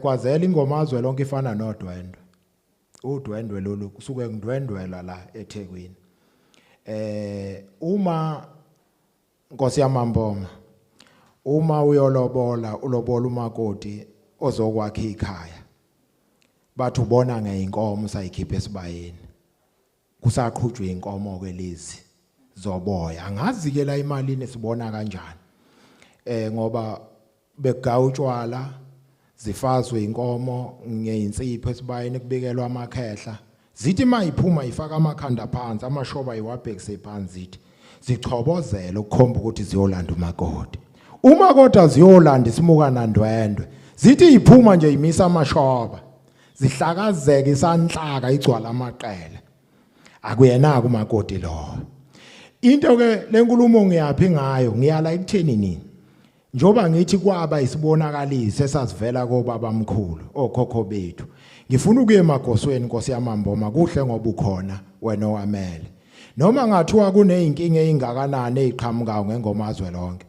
Kwazela ingomazwe lonke ifana nodwendwe. Udwendwe lolu kusuke ngidwendwela la eThekwini. Uma Nkosi yaMamboma uma uyolobola umakoti ozokwakha ikhaya. Bathi ubona ngeinkomo sayikhipha esibayeni. Kusaqhutshwa inkomo ke lezi zoboya. Angazi ke la imalini sibona kanjani. Ngoba begawutshwala zifazwe inkomo ngeinsipho esibayeni kubikelwa amakhehla. Zithi mayiphuma ifaka amakhanda phansi amashoba iwabhekise phansi zithi zichobozela ukukhomba ukuthi ziyolanda umakoti. Umakoti aziyolanda isimuka nandwendwe. Zithi iphuma nje imisa amashoba. Zihlakazeka isanhlaka igcwala amaqele. Akuyena umakoti lo. Into ke lenkulumo ngiyaphi ngayo ngiyala ekutheni nini. Njoba ngithi kwaba isibonakaliso esasivela kobaba mkhulu okhokho bethu. Ngifuna ukuye emagosweni Nkosi yaMamboma kuhle ngoba ukhona wena owamele. Noma ngathiwa kuneyinkinga ezingakanani eziqhamukayo ngengomazwe lonke.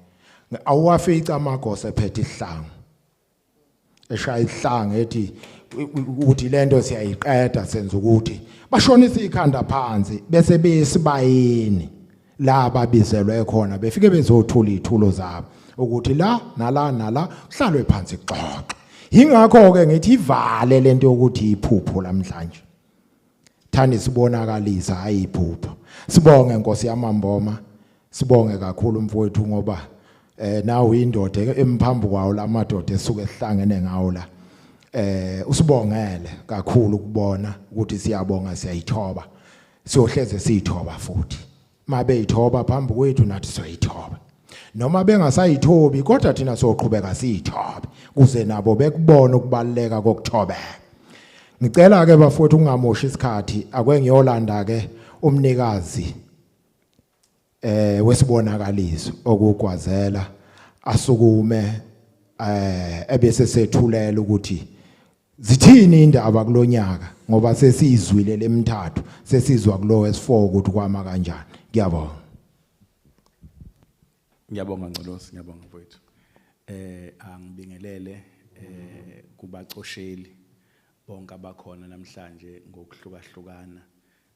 Awuwafica amagoso ephethe ihlangu. Eshaya ihlangu ethi ukuthi lento siyayiqeda senza ukuthi bashonisa ikhanda phansi bese besibayeni la babizelwe khona befike bezothula ithulo zabo ukuthi la nala kuhlalwe phansi xoxa. Ingakho ke ngithi ivale lento yokuthi iphupho namhlanje. Thani sibonakalisa hayi iphupho. Sibonge Nkosi yaMamboma. Sibonge kakhulu mfowethu ngoba nawo indoda emphambi kwawo lamadoda esuke esihlangene ngawo la. Usibongele kakhulu ukubona ukuthi siyabonga siyayithoba. Siyohleze siyithoba futhi. Mabe ithoba phambi kwethu nathi soyithoba. Noma bengasayithobi kodwa thina soqhubeka siyithobe kuze nabo bekubona ukubaleka kokuthobeka. Ngicela ke bafowethu ungamoshi isikhathi akwengiyolanda ke umnikazi wesibonakaliso okugwazela asukume ebese sethulela ukuthi zithini indaba kulonyaka ngoba sesizwile lemithathu sesizwa kulo wes4 ukuthi kwama kanjani. Ngiyabonga. Ngiyabonga Ngcolosi, ngiyabonga mfowethu. Angibingelele kubacosheli bonke abakhona namhlanje ngokuhlukahlukana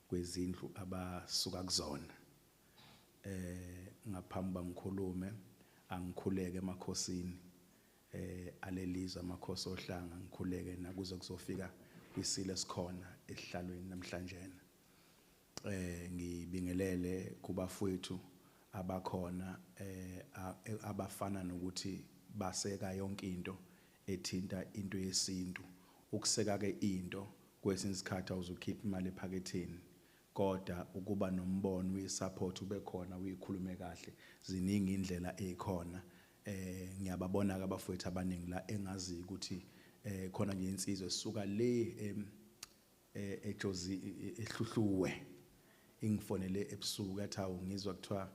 kwezindlu abasuka kuzona. Ngaphambi bangikhulume angikhuleke emakhosini alelizwe amakhosi ohlanga ngikhuleke nakuze kuzofika kwisile sikhona ehlalweni namhlanje. Ngibingelele kubafowethu abakhona abafana nokuthi baseka yonke into ethinta into yesintu. Ukuseka ke into kwesinye isikhathi awuzukhipha imali ephaketheni kodwa ukuba nombono uyisupport ube khona uyikhulume kahle ziningi indlela ezikhona. Ngiyababona ke abafowethu abaningi la engazi ukuthi khona nje insizwe sisuka le eJozi ehluhluwe ingifonele ebusuku yathi ngizwa kuthiwa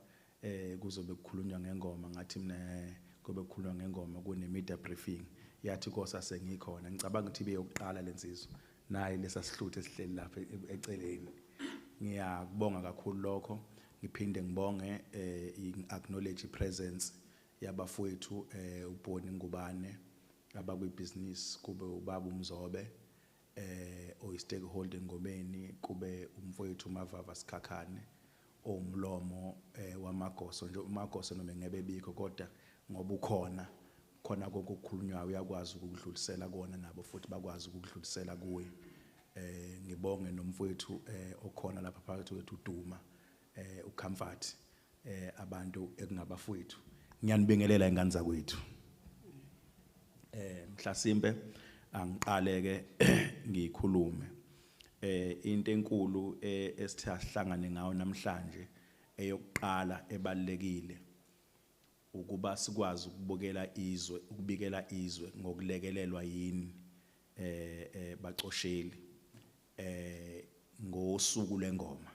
kuzobe kukhulunywa ngengoma ngathi mina kube kukhulunywa ngengoma kune media briefing yathi Nkosi asengikhona ngicabanga ukuthi beyokuqala lensizwe nayi lesasihluthe esihleli lapha eceleni. Ngiyakubonga kakhulu lokho ngiphinde ngibonge acknowledge presence yabafowethu uBhoni Ngubane abakwibusiness kube ubaba uMzobe oyi-stakeholder ngomeni kube umfowethu uMavava Sikhakhane omlomo wamagoso nje umagoso noma ngebe bikho kodwa ngoba ukhona khona kokukhulunywayo uyakwazi ukudlulisela kona nabo futhi bakwazi ukudlulisela kuwe. Ngibonge nomfowethu okhona lapha phakathi kwethu uDuma uComfort abantu ekungabafowethu. Ngiyanibingelela ingane zakwethu. Mhlasimbe angiqale ke ngikhulume into enkulu esithe asihlangane ngayo namhlanje eyokuqala ebalekile ukuba sikwazi ukubikela izwe ngokulekelelwa yini bacosheli ngosuku lengoma.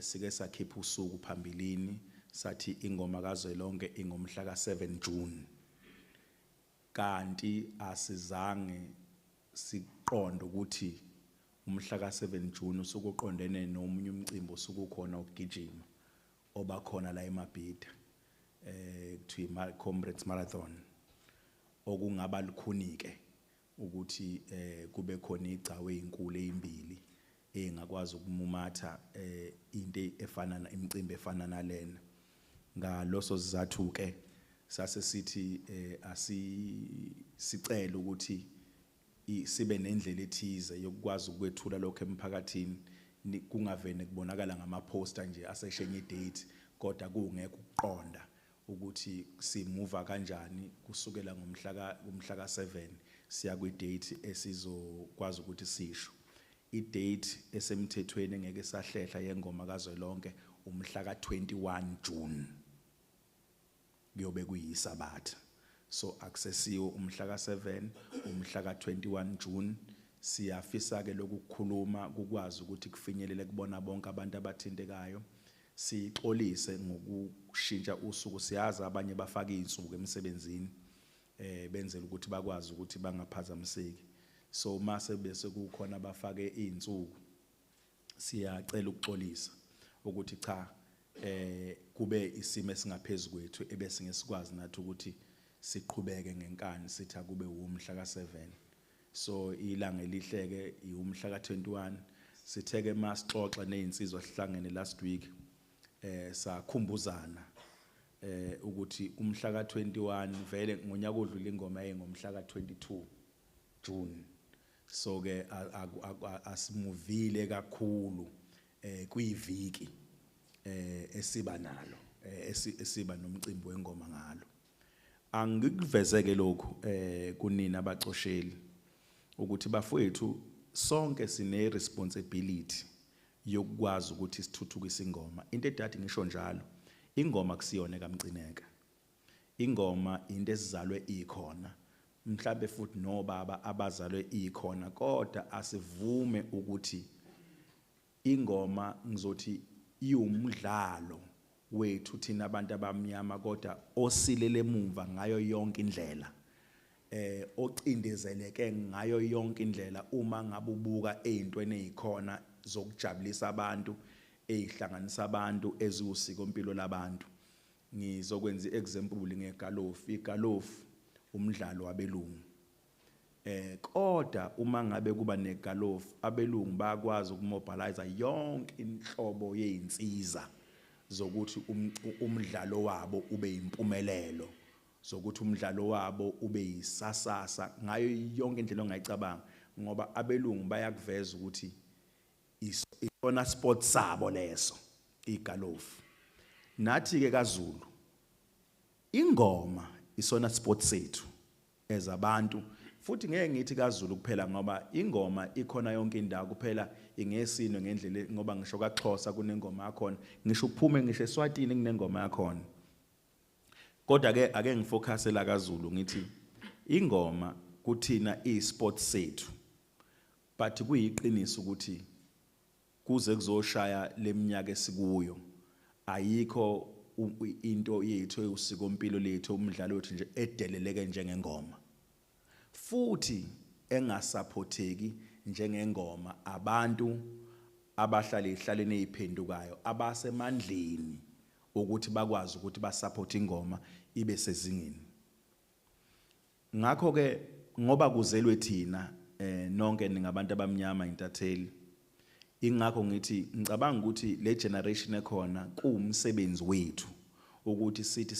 Sike sakhipha usuku phambilini sathi ingoma kazwelonke ingomhla ka7 June kanti asizange siqonde ukuthi umhla ka7 June usuku oqondene nomunye umcimbi osuku khona ukugijima oba khona la eMabhida kuthiwa Comrades Marathon okungaba likhunike ukuthi kube khona igcawu ezinkulu ezimbili engakwazi ukumumatha into efana imicimbi efana nalena ngaloso sizathu ke sase sithi sicela ukuthi sibe nendlela ethize yokwazi ukwethula lokho emphakathini kungavene kubonakala ngama poster nje aseshenye date kodwa kungeke ukuqonda ukuthi simove kanjani kusukela ngomhla ka 7 siya kwi date esizokwazi ukuthi sisho idate esemthethweni engeke sahlehla yengoma kazwelonke umhla ka 21 June kuyobe kuyisabatha so akusesiyo umhla ka 7 umhla ka 21 June siyafisa ke lokukhuluma kukwazi ukuthi kufinyelele kubona bonke abantu abathintekayo sixolise ngokushintsha usuku siyazi abanye bafaka izinsuku emsebenzini benzela ukuthi bakwazi ukuthi bangaphazamiseki so mase bese kukhona bafake izinsuku siyacela ukuxolisa ukuthi cha kube isimo esingaphezulu kwethu ebese ngesikwazi nathi ukuthi siqhubeke ngenkani sithi akube umhla ka 7 so ilanga elihleke umhla ka 21 sitheke masixoxa nezinsizwa sihlangene last week sakhumbuzana ukuthi umhla ka 21 vele ngonyaka odlula ingoma engomhla ka 22 June so ke asimuvile kakhulu kuyiviki esiba nalo esiba nomcimbi wengoma ngalo angikuvezeke lokho kunina abacosheli ukuthi bafowethu sonke sine responsibility yokwazi ukuthi sithuthukise ingoma into edathi ngisho njalo ingoma kusiyona kamcineka ingoma into esizalwe ikhona mhlambe futhi nobaba abazalwe ikhona kodwa asivume ukuthi ingoma ngizothi iwumdlalo wethu thina abantu abamnyama kodwa osilele emuva ngayo yonke indlela ocindezeleke ngayo yonke indlela uma ngabe ubuka ezintweni ezikhona zokujabulisa abantu ezihlanganisa abantu eziwusiko impilo labantu ngizokwenza iexample ngegalofu igalofu umdlalo wabelungu kodwa uma ngabe kuba negalofu abelungu bayakwazi ukumobilize yonke inhlobo yezinsiza zokuthi umdlalo wabo ube impumelelo zokuthi umdlalo wabo ube yisasasa ngayo yonke indlela ongayicabanga ngoba abelungu bayakuveza ukuthi isona sport sabo leso igalofu nathi ke kaZulu ingoma isona sport sethu ezabantu futhi ngeke ngithi kaZulu kuphela ngoba ingoma ikhona yonke indawo kuphela ingesino ngendlela ngoba ngisho kaXhosa kunengoma yakhona ngisho uphume ngisho eSwatini kunengoma yakhona kodwa ke ake ngifocus la kaZulu ngithi ingoma kuthina isport sethu but kuyiqiniso ukuthi kuze kuzoshaya leminyaka esikuyo ayikho into yethu eyusiko impilo lethu umdlalo wethu nje edeleleke njengengoma futhi engasupporteki njengengoma abantu abahlala ehlaleni eziphendukayo abasemandleni ukuthi bakwazi ukuthi basupport ingoma ibe sezingeni ngakho ke ngoba kuzelwe thina nonke ningabantu abamnyama intatheli ingakho ngithi ngicabanga ukuthi le generation ekhona kuumsebenzi wethu ukuthi sithi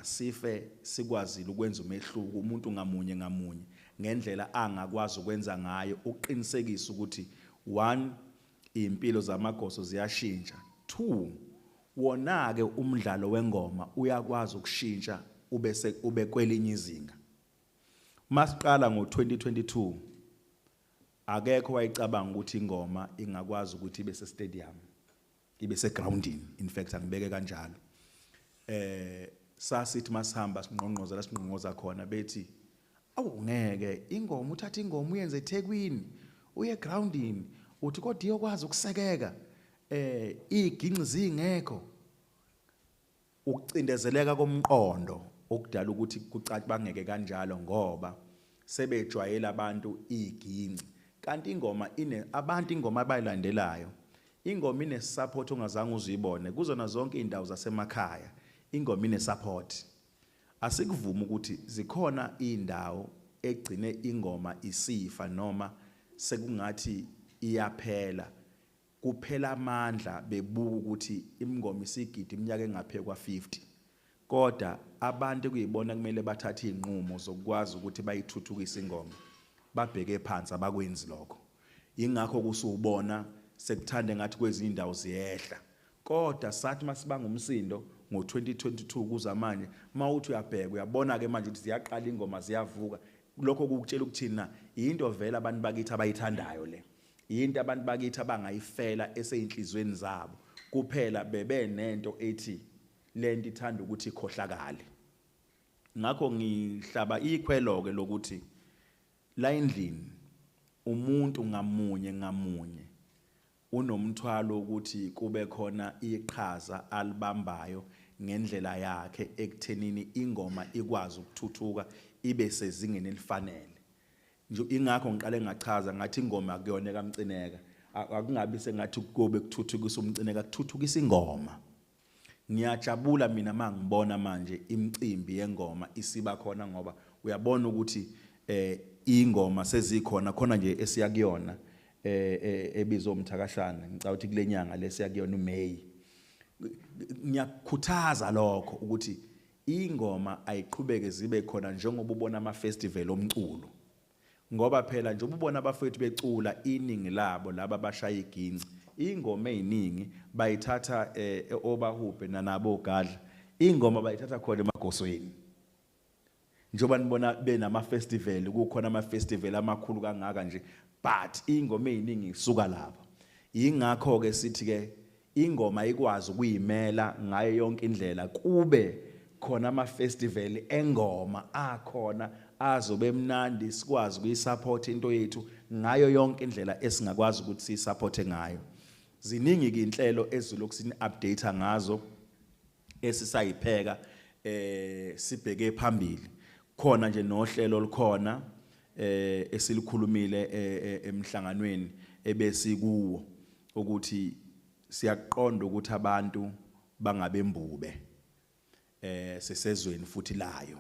sife sikwazile ukwenza umehluko umuntu ngamunye ngendlela angakwazi ukwenza ngayo uqinisekisa ukuthi 1 impilo zamagoso ziyashintsha 2 wona ke umdlalo wengoma uyakwazi ukushintsha ube kwelinye izinga masiqala ngo2022 akekho wayicabanga ukuthi ingoma ingakwazi ukuthi ibe se stadium ibe se grounding in fact angibeke kanjalo sasithi masihamba sinqonqoza khona bethi awungeke ingoma uthatha ingoma uyenze eThekwini uye grounding uthi kodwa iyokwazi ukusekeka iginqi zingekho ukucindezeleka komqondo okudala ukuthi kucathi bangeke kanjalo ngoba sebejwayela abantu iginqi kanti ingoma abantu ingoma abayilandelayo ingoma ine support ongazange uzibone kuzona zonke indawo zasemakhaya ingoma ine support asikuvuma ukuthi zikhona indawo egcine ingoma isifa noma sekungathi iyaphela kuphela amandla bebuka ukuthi imingoma isigidi iminyaka engaphekwa 50 kodwa abantu kuyibona kumele bathathe inqumo zokwazi ukuthi bayithuthukise ingoma babheke phansi abakwenzi lokho ingakho kusubona sekuthande ngathi kwezinye indawo ziyehla kodwa sathi masibanga umsindo ngo2022 kuza manje mawuthi uyabheka uyabona ke manje ukuthi ziyaqala ingoma ziyavuka lokho kukutshela ukuthina into vela abantu bakithi abayithandayo le into abantu bakithi abangayifela eseyinhlizweni zabo kuphela bebe nento ethi lento ithanda ukuthi ikhohlakale ngakho ngihlaba ikhwelo ke lokuthi la endlini umuntu ngamunye unomthwalo ukuthi kube khona iqhaza alibambayo ngendlela yakhe ekuthenini ingoma ikwazi ukuthuthuka ibe sezingeni elifanele nje ingakho ngiqale ngachaza ngathi ingoma akuyona kaMcineka akungabi sengathi kube kuthuthukisa umcineka kuthuthukisa ingoma ngiyajabula mina mangibona manje imicimbi yengoma isiba khona ngoba uyabona ukuthi ingoma sezikhona khona nje esiyakuyona ebizwa umthakashana ngicabanga ukuthi kulenyanga lesiyakuyona uMay ngiyakhuthaza lokho ukuthi ingoma ayiqhubeke zibe khona njengoba ubona ama festival omculo ngoba phela nje ubona abafethu becula iningi labo laba bashaya iginci ingoma eziningi bayithatha obahubhe nanabo gadla ingoma bayithatha khona emagosweni njengoba nibona benama festival kukhona ama festival amakhulu kangaka nje but ingoma eziningi isuka lapha ingakho ke sithi ke ingoma ikwazi ukuyimela ngayo yonke indlela kube khona ama festival engoma akhona azobe mnandi sikwazi ukuyisupport into yethu ngayo yonke indlela esingakwazi ukuthi siyisupport ngayo ziningi ke inhlelo ezilokusini update ngazo esisayipheka sibheke phambili khona nje nohlelo likhona esilikhulumile emhlanganweni ebesikuwo ukuthi siyaqonda ukuthi abantu bangabembube sesezweni futhi layo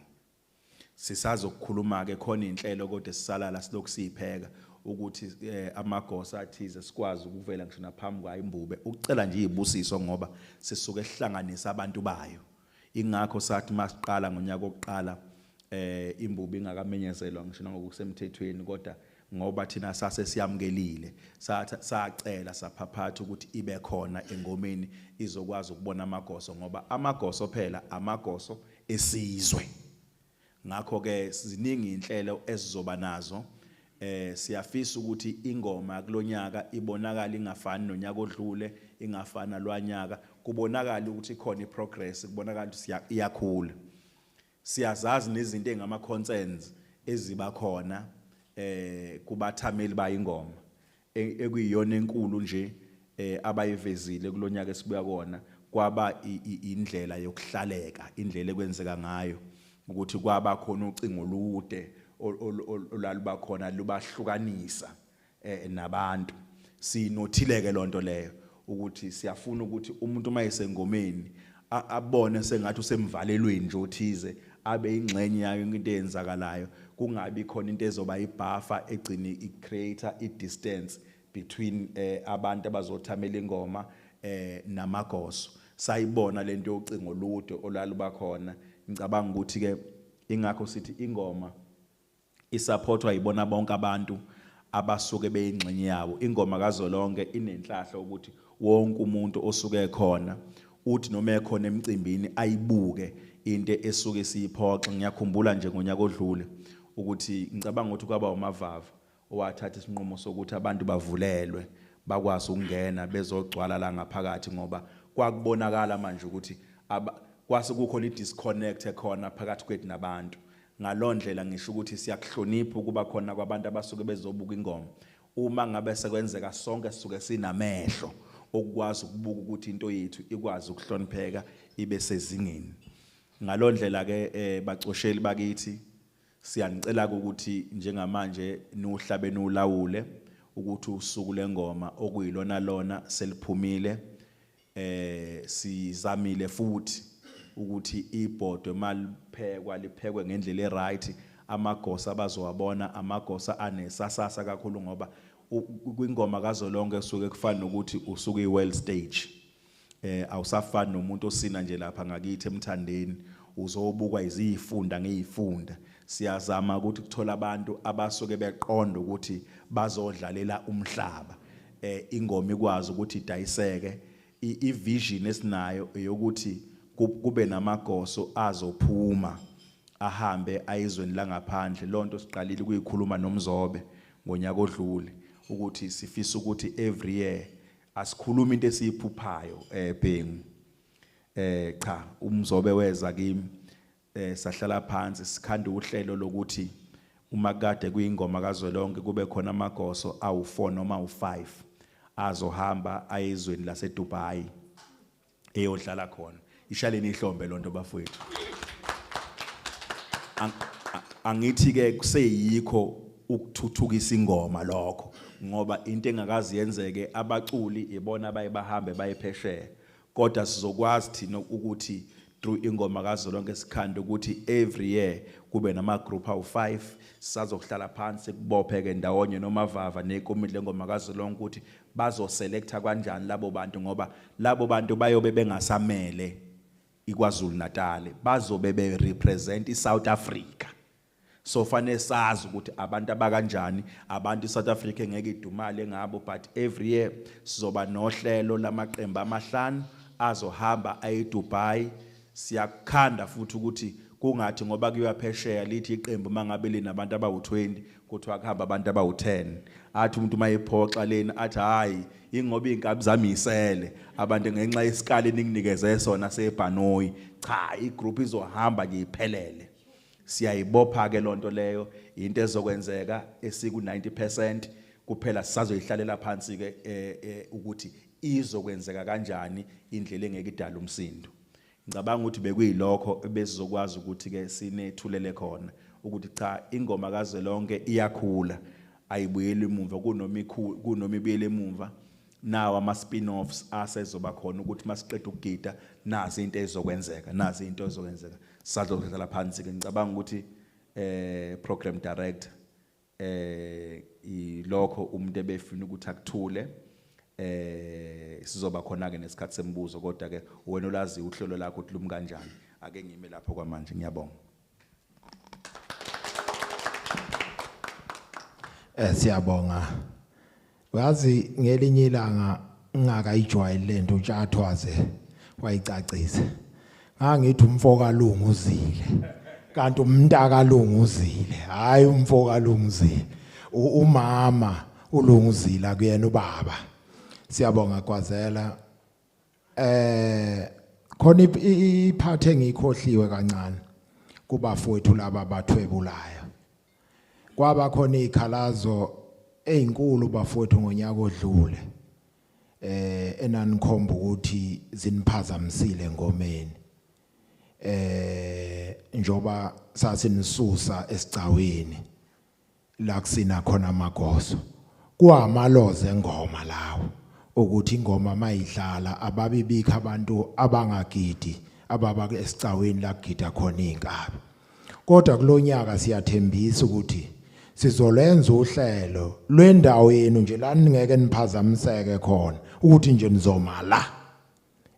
sisazokukhuluma ke khona inhlelo kodwa sisalala silokusipheka ukuthi amagosa athize sikwazi ukuvela ngisho naphambi kwayo imbube ukucela nje izibusiso ngoba sisuke sihlanganisa abantu bayo ingakho sathi masiqala ngonyaka oqala imbube ingakamenyezelwa ngisho ngokusemthethweni kodwa ngoba thina sase siyamukelile sacela saphaphatha ukuthi ibe khona engomeni izokwazi ukubona amagoso ngoba amagoso phela amagoso esizwe ngakho ke ziningi inhlelo ezizoba nazo siyafisa ukuthi ingoma kulonyaka ibonakala ingafani nonyaka odlule ingafana lwanyaka kubonakala ukuthi ikhona iprogress kubonakala ukuthi iyakhula siyazazi nezinto engama concerns eziba khona kubathameli bayingoma ekuyiyona enkulu nje abayivezile kulonyaka esibuya kona kwaba indlela yokuhlaleka indlela ekwenzeka ngayo ukuthi kwaba khona ucingo olude olaluba khona lubahlukanisa nabantu sinothileke lonto leyo ukuthi siyafuna ukuthi umuntu mayesengomeni abone sengathi usemvalelweni nje othize abe ingxenye yayo into eyenzakalayo kungabi khona into ezoba ibuffer egcina icreator idistance between abantu abazothamela ingoma namagoso sayibona lento yocingo olude olaluba khona ngicabanga ukuthi ke ingakho sithi ingoma isupportwa yibona bonke abantu abasuke beyingxenye yabo ingoma kazolonke inenhlahla ukuthi wonke umuntu osuke khona uthi noma ekhona emcimbini ayibuke into esuke siyiphoxa ngiyakhumbula nje ngonyaka odlule ukuthi ngicabanga ukuthi kwaba umavava owathatha isinqumo sokuthi abantu bavulelwe bakwazi ukungena bezogcwala la ngaphakathi ngoba kwakubonakala manje ukuthi kwase kukhona idisconnect ekhona phakathi kwethu nabantu ngalondlela ngisho ukuthi siyakuhlonipha ukuba khona kwabantu abasuke bezobuka ingoma uma ngabe sekwenzeka sonke sisuke sinamehlo okwazi ukubuka ukuthi into yethu ikwazi ukuhlonipheka ibe sezingeni ngalondlela ke bacosheli bakithi siyanicela ukuthi njengamanje nuhlabe nulawule ukuthi usuku lengoma okuyilona lona seliphumile sizamile futhi ukuthi ibhodwe maliphekwa liphekwe ngendlela eright, amagosa abazowabona amagosa anesasasa kakhulu ngoba kwingoma kaZolonke kusuke kufana nokuthi usuke iworld stage. Awusafani nomuntu osina nje lapha ngakithi eMthandeni uzobukwa izifunda ngezifunda. Siyazama ukuthi kuthola abantu abasuke beqonda ukuthi bazodlalela umhlaba, ingoma ikwazi ukuthi idayiseke. I-vision esinayo eyokuthi kube namagoso azophuma ahambe ayizweni langaphandle. Lonto siqalile ukuyikhuluma noMzobe ngonyaka odlule ukuthi sifisa ukuthi every year asikhuluma into esiyiphuphayo Bhengu. Cha uMzobe weza kimi sahlala phansi sikhanda uhlelo lokuthi uma kade kuyingoma kaZolonke kube khona amagoso awu4 noma u5 azohamba ayezweni laseDubai eyodlala khona. Ishaleni ihlombe lonto bafowethu. Angithi ke kuseyikho ukuthuthukisa ingoma lokho ngoba into engakazi yenzeke abaculi ibona bayibahambe bayiphesheya, kodwa sizokwazi thina ukuthi through ingoma kaZolonke sikhanda ukuthi every year kube nama group awu5 sisazohlala phansi kubopheke ndawonye nomavava nekomiti lengoma kaZolonke ukuthi bazoselecta kanjani labo bantu ngoba labo bantu bayobe bengasamele iKwaZulu Natal, bazobe be represent iSouth Africa. So fanele sazi ukuthi abantu abakanjani, abantu iSouth Africa ngeke idumale ngabo, but every year sizoba nohlelo lamaqembu amahlanu azohamba eDubai. Siyakhanda futhi ukuthi kungathi ngoba kuyiwa phesheya lithi iqembu mangabe linabantu abawu20 kuthiwa kuhamba abantu abawu10. Athi umuntu mayiphoxa leni athi hayi ingoba inkabi zami isele abantu ngenxa yesikali ninginikeze sona seBhanoyi. Cha igroup izohamba nje iphelele. Siyayibopha ke lonto leyo into ezokwenzeka esiku 90% kuphela sisazoyihlalela phansi ke ukuthi izokwenzeka kanjani indlela engeke idala umsindo. Ngicabanga ukuthi bekuyilokho ebesizokwazi ukuthi ke sinethulele khona ukuthi cha ingoma kaZolonke iyakhula ayibuyeli emuva kunoma ibuyele emuva. Nawo ama spin-offs asezoba khona ukuthi masiqeda ukugida nazi into ezokwenzeka, nazi into ezokwenzeka. Sazohlala phansi ke ngicabanga ukuthi program director ilokho umuntu ebefuna ukuthi akuthule. Sizoba khona ke nesikhathi sembuzo kodwa ke wena olazi uhlelo lakho ukuthi lumi kanjani. Ake ngime lapho kwamanje ngiyabonga. Siyabonga. Wazi ngelinye ilanga ngakayijwayele lento Ntshathwaze wayicacisa. Ngangithi umfoka lungu uzile. Kanti umntaka lungu uzile. Hayi umfoka lungu uzile. Umama ulungu uzila kuyena ubaba. Siyabonga Gwazela. Khona iphathe engikhohliwe kancane kubafowethu laba bathwebulayo. Kwaba khona izikhalazo ezinkulu bafowethu ngonyaka odlule. Enanikhomba ukuthi ziniphazamisile engomeni. Njoba sasinisusa esicaweni la kusina khona amagoso. Kuhamaloze engoma lawo ukuthi ingoma mayidlala ababibikho abantu abangagidi ababa esicaweni la kugida khona inkabi. Kodwa kulonyaka siyathembisa ukuthi sizolenza uhlelo lwendawo yenu nje la ningeke niphazamiseke khona ukuthi nje nizoma la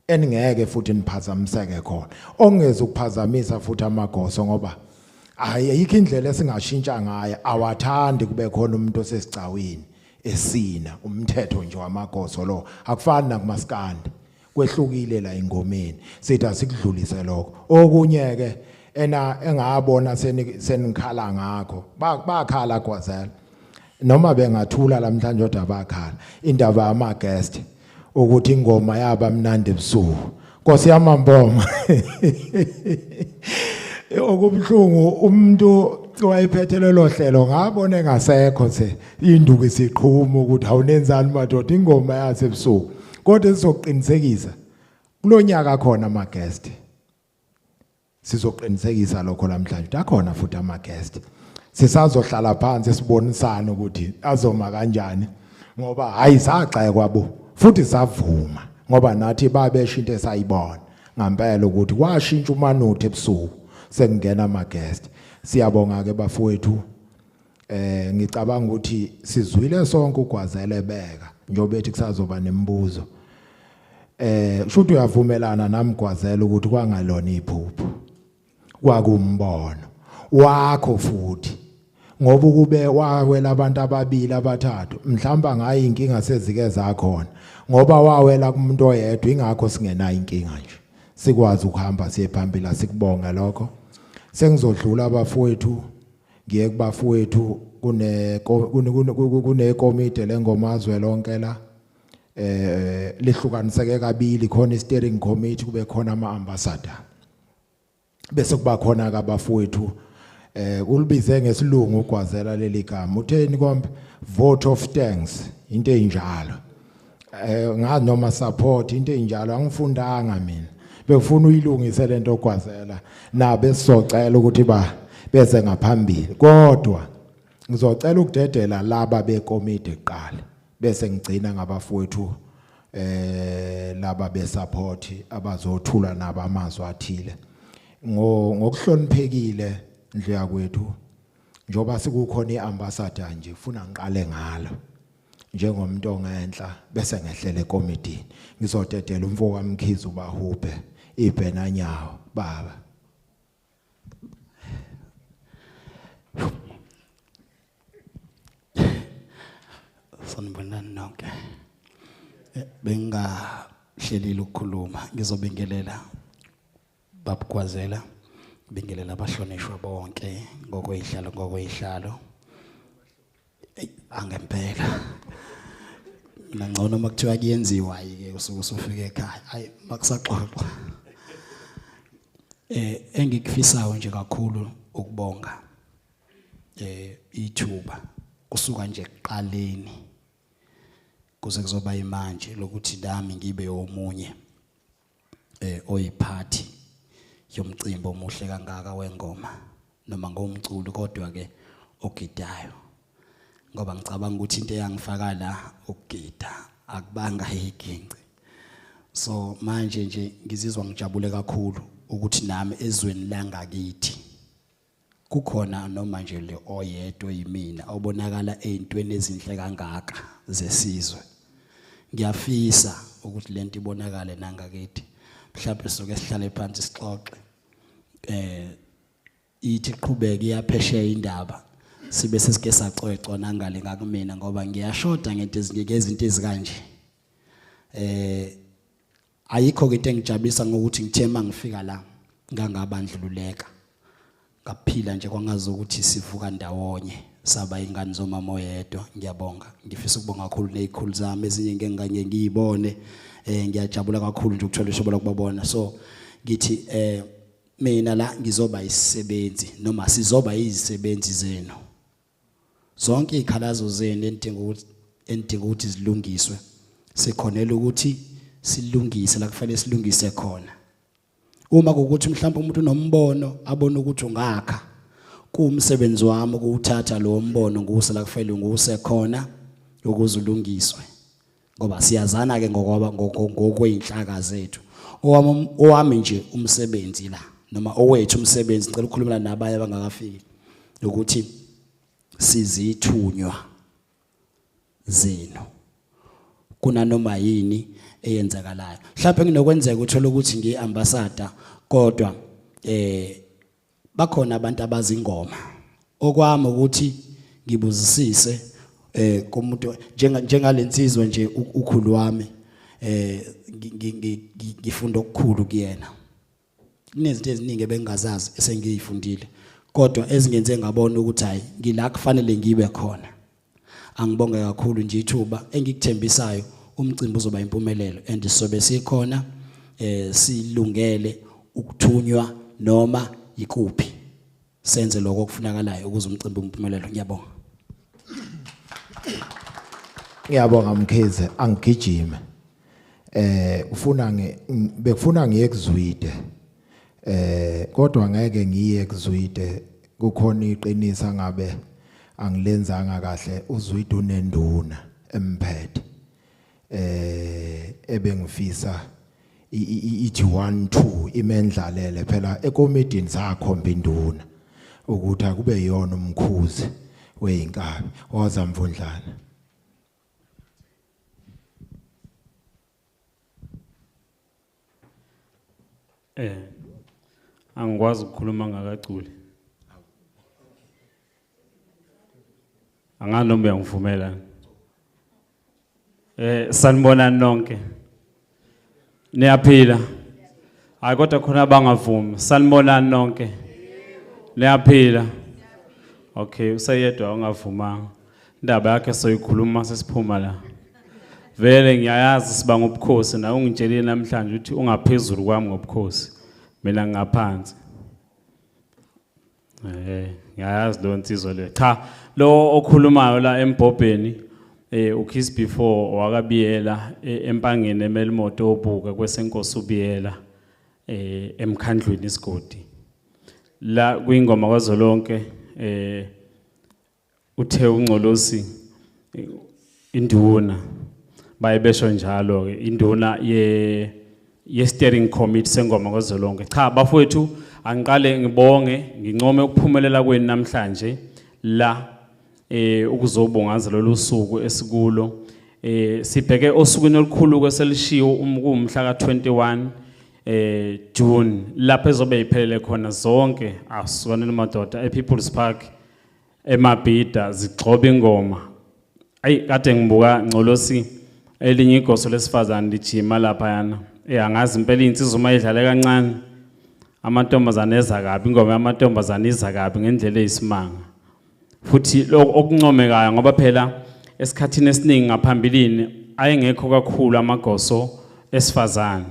eningeke futhi niphazamiseke khona ongeze ukuphazamisa futhi amagoso ngoba ayikho indlela esingashintsha ngayo awathandi kube khona umuntu osesicaweni esina umthetho nje wamagoso lo akufani nakumaskandi kwehlukile la ingomeni sithi asikudlulise lokho okunye ke engabona senikhala ngakho bakhala Gwazela noma bengathula namhlanje kodwa bakhala indaba yama guest ukuthi ingoma yaba mnandi ebusuku Nkosi yamamboma okubhlungu umuntu owayephethele lo hlelo ngabona engasekho induku isiqhuma ukuthi awunenzani madoda ingoma yasebusuku kodwa sizoqinisekisa kulonyaka khona ama guest sizoqinisekisa lokho namhlanje takhona futhi ama guest sisazohlala phansi sibonisana ukuthi azoma kanjani ngoba hayi saxa kwabo futhi savuma ngoba nathi babesho into esayibona ngampela ukuthi kwashintsha umanuthe ebusuku sekungena ama guest. Siyabonga ke bafowethu. Ngicabanga ukuthi sizwile sonke uGwazela ebeka njobe ethi kusazoba nemibuzo. Shothi uyavumelana nami Gwazela ukuthi kwangalona iphupho. Kwakumbono wakho futhi. Ngoba kube wawela abantu ababili abathathu mhlamba ngayi inkinga sezike zakhona ngoba wawela kumuntu oyedwa ingakho singenayo inkinga nje sikwazi ukuhamba siye phambili sikubonga lokho sengizodlula abafowethu ngiye kubafowethu kune committee lengomazwe lonke la lihlukaniseke kabili khona i-steering committee kube khona ama-ambassador bese kuba khona ke abafowethu ulibize ngesilungu uGwazela leli gama utheni kombe vote of thanks into enjalo ngazi noma support into enjalo angifundanga mina bekufuna uyilungise lento uGwazela nabe sizocela ukuthi bese ngaphambili kodwa ngizocela ukudedela laba bekomiti eqala bese ngicina ngabafowethu laba besupport abazothula naba amazwi athile ngokuhloniphekile ndleya kwethu njoba sikukhona iambassador nje ufuna ngiqale ngalo njengomuntu ongenhla bese ngehlele ekomidini ngizodedela umfoko kaMkhize ubahuphe ibhenanyawo baba sanibonani nonke bengahlelile ukukhuluma ngizobingelela babugwazela bingelela abahlonishwa bonke ngokwezihlalo angempela mina ngcono makuthiwa kuyenziwa ke usuku usufika ekhaya hayi makusaxoxa engikufisayo nje kakhulu ukubonga ithuba kusuka nje ekuqaleni kuze kuzoba imanje lokuthi nami ngibe omunye oyiphathi yomcimbi omuhle kangaka wengoma noma ngomculo kodwa ke ogidayo ngoba ngicabanga ukuthi into eyangifaka la ukugida akubanga iginci so manje nje ngizizwa ngijabule kakhulu ukuthi nami ezweni langakithi kukhona noma nje le oyedwa yimina obonakala ezintweni ezinhle kangaka zesizwe ngiyafisa ukuthi lento ibonakale nangakithi mhlawumbe soke sihlale phansi sixoxe ithi qhubeka iyaphesheya indaba sibe sesike sacocwa nangale ngakumina ngoba ngiyashoda ngento izinto ezikanje ayikho into engijabulisa ngokuthi ngithe mangifika la ngangabandlululeka ngaphila nje kwangazi ukuthi sivuka ndawonye saba ingane zomama oyedwa ngiyabonga ngifisa ukubonga kakhulu nezikhulu zami ezinye ngeke ngiyibone ngiyajabula kakhulu nje ukuthola ishobo lokubabona so ngithi mina la ngizoba isisebenzi noma sizoba izisebenzi zenu zonke izikhalazo zenu endinga ukuthi zilungiswe sikhonela ukuthi silungise la kufanele silungise khona uma ukuthi mhlawumbe umuntu unombono abone ukuthi ungakha kuumsebenzi wami ukuthatha lo mbono nguse la kufanele nguse khona ukuze ulungiswe ngoba siyazana ke ngokweinhlaka zethu owami nje umsebenzi la noma owethu umsebenzi ngicela ukukhuluma nabaye abangakafiki ukuthi sizithunywa zenu kuna noma yini eyenzakalayo mhlawumbe nginokwenzeka uthola ukuthi ngiambassador kodwa bakhona abantu abazingoma okwami ukuthi ngibuzisise komuntu njengalensizwe nje ukhulu wami ngifunda okukhulu kuyena kunezinto eziningi ebengazazi esengiyifundile kodwa ezingenze ngabona ukuthi hayi ngila kufanele ngibe khona angibonge kakhulu nje ithuba engikuthembisayo umcimbi uzoba impumelelo and sobe sikhona silungele ukuthunywa noma ikuphi senze lokho okufunakalayo ukuze umcimbi umpumelelo ngiyabonga ngiyabonga Mkhize angigijime bekufuna ngiye kuzwide kodwa ngeke ngiye kuzwide kukhona iqinisa ngabe angilenzanga kahle uzwide unenduna emphethe ebengifisa ithi 1 2 imendlalele phela ekomidini sakhomba induna ukuthi akube yona umkhuzi weinkabi waza Mvundlana. Angikwazi ukukhuluma ngakaculi. Anganoma uyangivumela. Sanibona nonke. Niyaphila. Hayi kodwa khona abangavumi. Sanibona nonke. Niyaphila. Okay, usayedwa ongavumanga. Indaba yakhe soyikhuluma sesiphuma la. Vele ngiyayazi siba ngobukhosi na ungitshelile namhlanje ukuthi ungaphezulu kwami ngobukhosi. Mina ngaphansi. Ngiyayazi lo nsizwa le. Cha, lo okhulumayo la eMbhobheni uKiss before wakabiyela empangeni emelimoto obuka kwesenkosi ubiyela emkhandlweni isigodi. La kuyingoma kwaZolonke uthe uNgcolosi induna bayibesho njalo ke induna ye steering committee sengoma kwaZolonke. Cha bafowethu angiqale ngibonge ngincome ukuphumelela kwenu namhlanje la ukuzobongaza lolu suku esikulo sibheke osukwini olukhulu kweselishiwo umhla ka21 June lapho ezobe iphelele khona zonke asukane madoda ePeople's Park eMabhida zigxoba ingoma. Ayi kade ngibuka Ngcolosi elinye igoso lesifazane lijima lapha yana angazi impela insizwa uma idlale kancane amantombazane eza kabi ingoma yamantombazane iza kabi ngendlela eyisimanga futhi okuncomekayo ngoba phela esikhathini esiningi ngaphambilini ayengekho kakhulu amagoso esifazane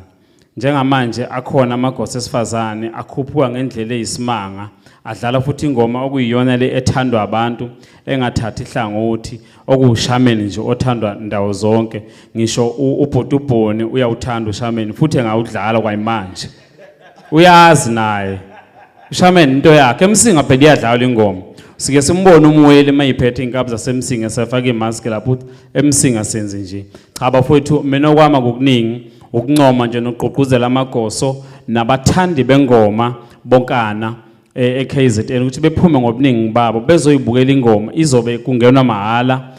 njengamanje akhona amagoso esifazane akhuphuka ngendlela eyisimanga adlala futhi ingoma okuyiyona le ethandwa abantu engathathi ihlangothi okuwushameni nje othandwa ndawo zonke ngisho uBhotubhoni uyawuthanda ushameni futhi engawudlala kwayimanje uyazi naye ushameni into yakhe emsinga phela iyadlala ingoma sike simbone umweli mayiphethe inkabi zasemsinga sefaka imask lapho emsinga senze nje cha bafowethu mina okwama ngokuningi ukuncoma nje noqoquzela amagoso nabathandi bengoma bonkana eKZN ukuthi bephume ngobuningi babo bezoyibukela ingoma izobe kungenwa mahala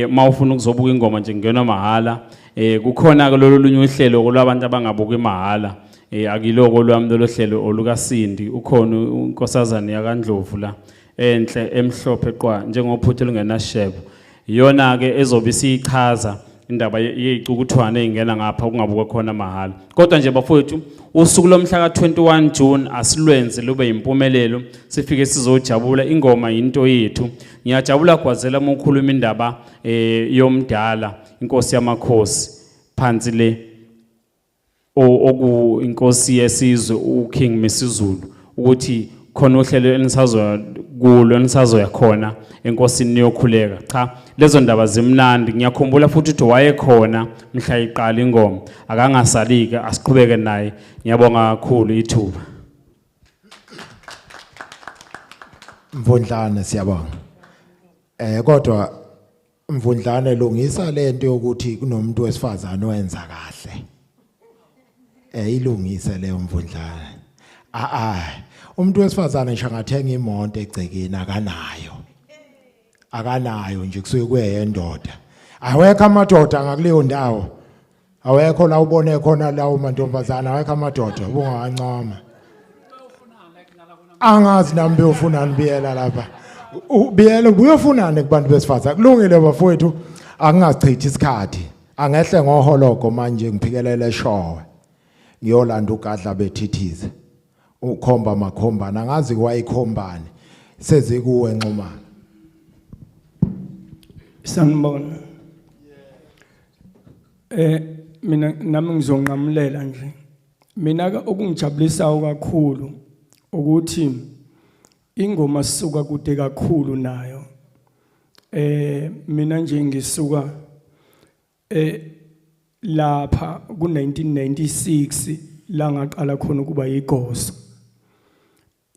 mawufuna ukuzobuka ingoma nje kungenwa mahala kukhona ke lolunye uhlelo olwabantu abangabuka imahala akiloko lwami lohlelo olukaSindi ukhona unkosazana yaKaNdlovu la enhle emhlophe qwa njengophuthe lungenashebo iyona ke ezobe sichaza indaba yeyicukuthwana engena ngapha kungabuka khona mahala kodwa nje bafowethu usuku lomhla ka21 June asilwenze lube impumelelo sifike sizojabula ingoma into yethu ngiyajabula kwazela ukukhuluma indaba yomdala inkosi yamakhosi phansi le oku inkosi yesizwe uKing Misizulu ukuthi khona uhlelo enisazo kulo enisazo yakhona enkosini niyokhuleka cha lezo ndaba zimnandi ngiyakhumbula futhi ukuthi wayekhona mhla iqala ingoma akangasalika asiqhubeke naye ngiyabonga kakhulu ithuba Mvundlana siyabonga kodwa Mvundlana lungisa lento yokuthi kunomuntu wesifazane owenza kahle ilungise leyo Mvundlana umuntu wesifazane ngisho ngathenga imoto egcekeni akanayo nje kusuke kuyendoda awekho amadoda ngakuleyo ndawo awekho la ubone khona la umantombazana awekho amadoda ubungancama angazi nambe ufunani biyela lapha ubiyela ubuyofunani kubantu besifazane kulungile bafowethu akungachithi isikhathi angehle ngohologo manje ngiphikelele eshowe ngiyolanda ugadla bethithize ukhomba makhombana angazi kwayikhombani seze kuwe Nxumalo sanibona mina nami ngizonqamulela nje mina okungijabulisayo kakhulu ukuthi ingoma sisuka kude kakhulu nayo mina nje ngisuka lapha ku1996 la ngaqala khona kuba yigoso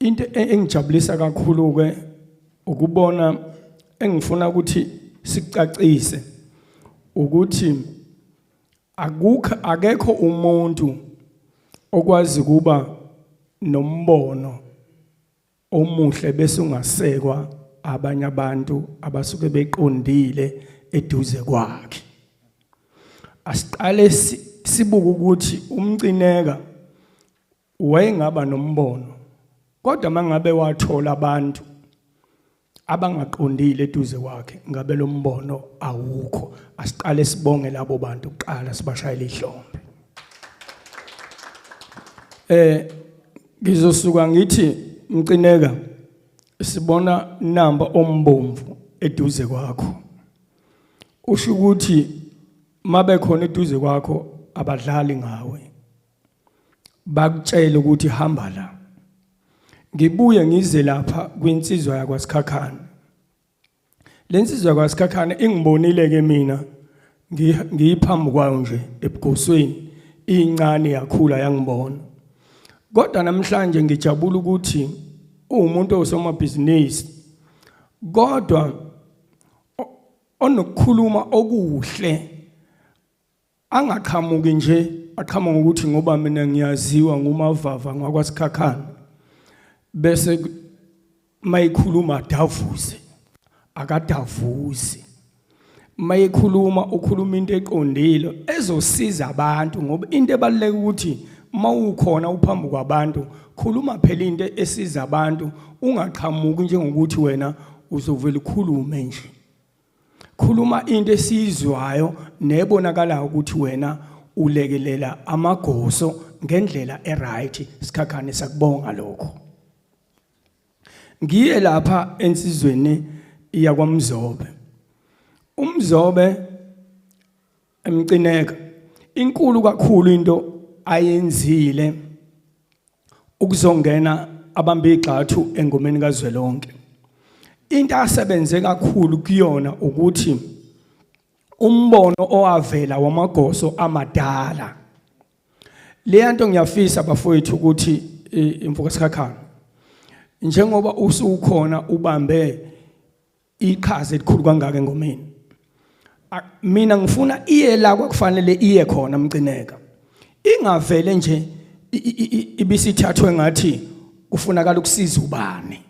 into engijabulisa kakhulu ke ukubona engifuna ukuthi sicacise ukuthi akekho umuntu okwazi kuba nombono omuhle bese ungasekwa abanye abantu abasuke beqondile eduze kwakhe. Asiqale sibuka ukuthi umcineka wayengaba nombono, kodwa mangabe wathola abantu abangaqondile eduze kwakhe, ngabe lo mbono awukho. Asiqale sibonge labo bantu kuqala, sibashayele ihlombe. Ngizosuka ngithi Mcineka, sibona namba ombomvu eduze kwakho. Usho ukuthi mabe khona eduze kwakho abadlali ngawe, bakutshela ukuthi hamba la. Ngibuye ngize lapha kwinsizwa yakwaSikhakhane. Lensizwa yakwaSikhakhane ingibonile ke mina ngiyiphambi kwayo nje ebugosweni, incane yakhula yangibona. Kodwa namhlanje ngijabula ukuthi umuntu osomabhizinisi, kodwa onokukhuluma okuhle, angaqhamuki nje aqhamuka ukuthi ngoba mina ngiyaziwa ngumavava ngakwaSikhakhane bese mayikhuluma davuze, akadavuzi. Mayikhuluma ukhuluma into eqondile ezosiza abantu, ngoba into ebaluleke ukuthi mawukhona uphambi kwabantu khuluma phela into esiza abantu, ungaqhamuki njengokuthi wena uzovela ukhulume nje. Khuluma into esizwayo nebonakala ukuthi wena ulekelela amagoso ngendlela eright. Sikhakhane sakubonga lokho. Ngiye lapha ensizweni yakwaMzobe. UMzobe Mcineka inkulu kakhulu into ayenzile ukuzongena abambe igxathu engomeni kaZwelonke. Into asebenze kakhulu kuyona ukuthi umbono owavela wamagoso amadala. Le nto ngiyafisa bafowethu ukuthi imfuka Sikhakhane, njengoba usukhona ubambe ikhazi elikhulu kangaka engomeni, mina ngifuna iye la kwakufanele iye khona Mcineka. Ingavele nje ibisithathwe ngathi kufunakala ukusiza ubani.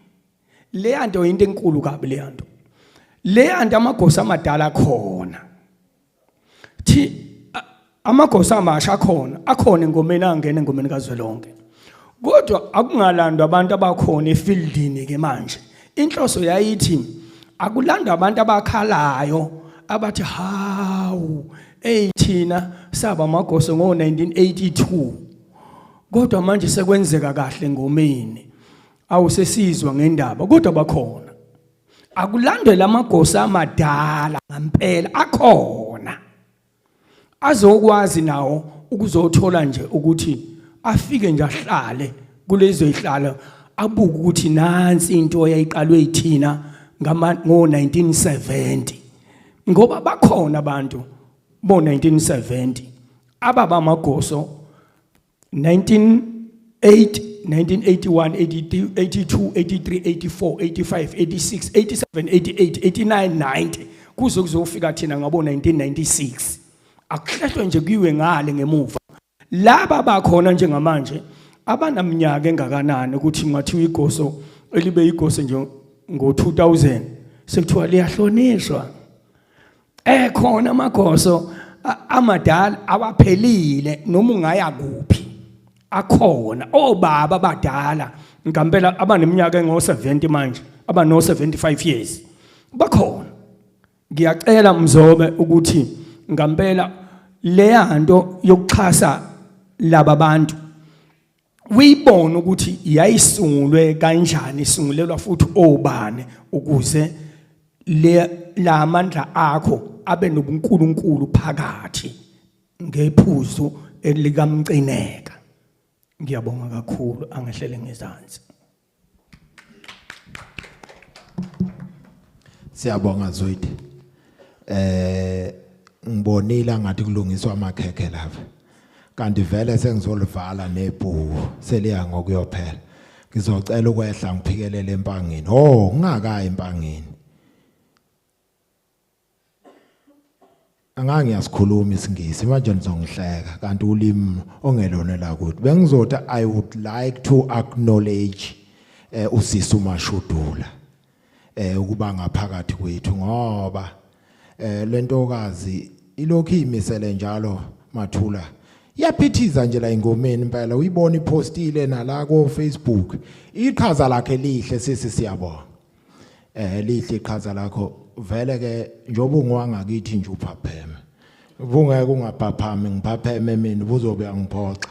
Le nto into enkulu kabi le nto. Le nto amagosa amadala khona. Amagosa amasha akhona engomeni, angena engomeni kaZwelonke. Kodwa akungalandwa abantu abakhona efieldini ke manje. Inhloso yayithi akulandwa abantu abakhalayo abathi hawu thina saba amagoso ngo-1982, kodwa manje sekwenzeka kahle ngomeni, awusesizwa ngendaba, kodwa bakhona. Akulandwe lamagosa amadala ngempela akhona, azokwazi nawo ukuzothola nje ukuthi afike nje ahlale kulezo ihlala, abuke ukuthi nansi into eyayiqalwe yithina ngo-1970, ngoba bakhona abantu bo-1970 ababa amagoso 1980, 1981, 82, 83, 84, 85, 86, 87, 88, 89, 90 kuze kuzofika thina ngabo-1996. Akuhlehlwe nje kuyiwe ngale ngemuva. Laba bakhona njengamanje abanaminyaka engakanani ukuthi ngathiwa igoso elibe igoso nje ngo-2000 sekuthiwa liyahlonishwa. Khona amagoso amadala awaphelile noma ungaya kuphi, akhona obaba abadala ngempela abaneminyaka engo-70 manje, abano-75 years bakhona. Ngiyacela Mzobe ukuthi ngempela le nto yokuxhasa laba bantu uyibone ukuthi yayisungulwe kanjani, isungulelwa futhi obani ukuze la amandla akho abe nobunkulunkulu phakathi ngephuzu elikaMcineka. Ngiyabonga kakhulu, angehlele ngezansi. Siyabonga Zwide. Ngibonile ngathi kulungiswa amakhekhe lapha. Kanti vele sengizolivala nebhuku seliya ngokuyophela. Ngizocela ukwehla ngiphikelele empangeni. Ngingakayi empangeni. angangiyasikhuluma isingisi manje nizongihleka kanti ulimi ongelona la kuthi bengizothi I would like to acknowledge usisi uMashudula ukuba ngaphakathi kwethu ngoba lentokazi ilokhu imisele njalo Mathula yaphithiza nje la ingomeni impela uyibona ipostile nala ko Facebook iqhaza lakhe lihle sisi siyabona lihle iqhaza lakho vele ke njoba ungwangakithi nje uphapheme ubungeke ungaphaphame ngiphapheme mina ubuzobe angiphoxa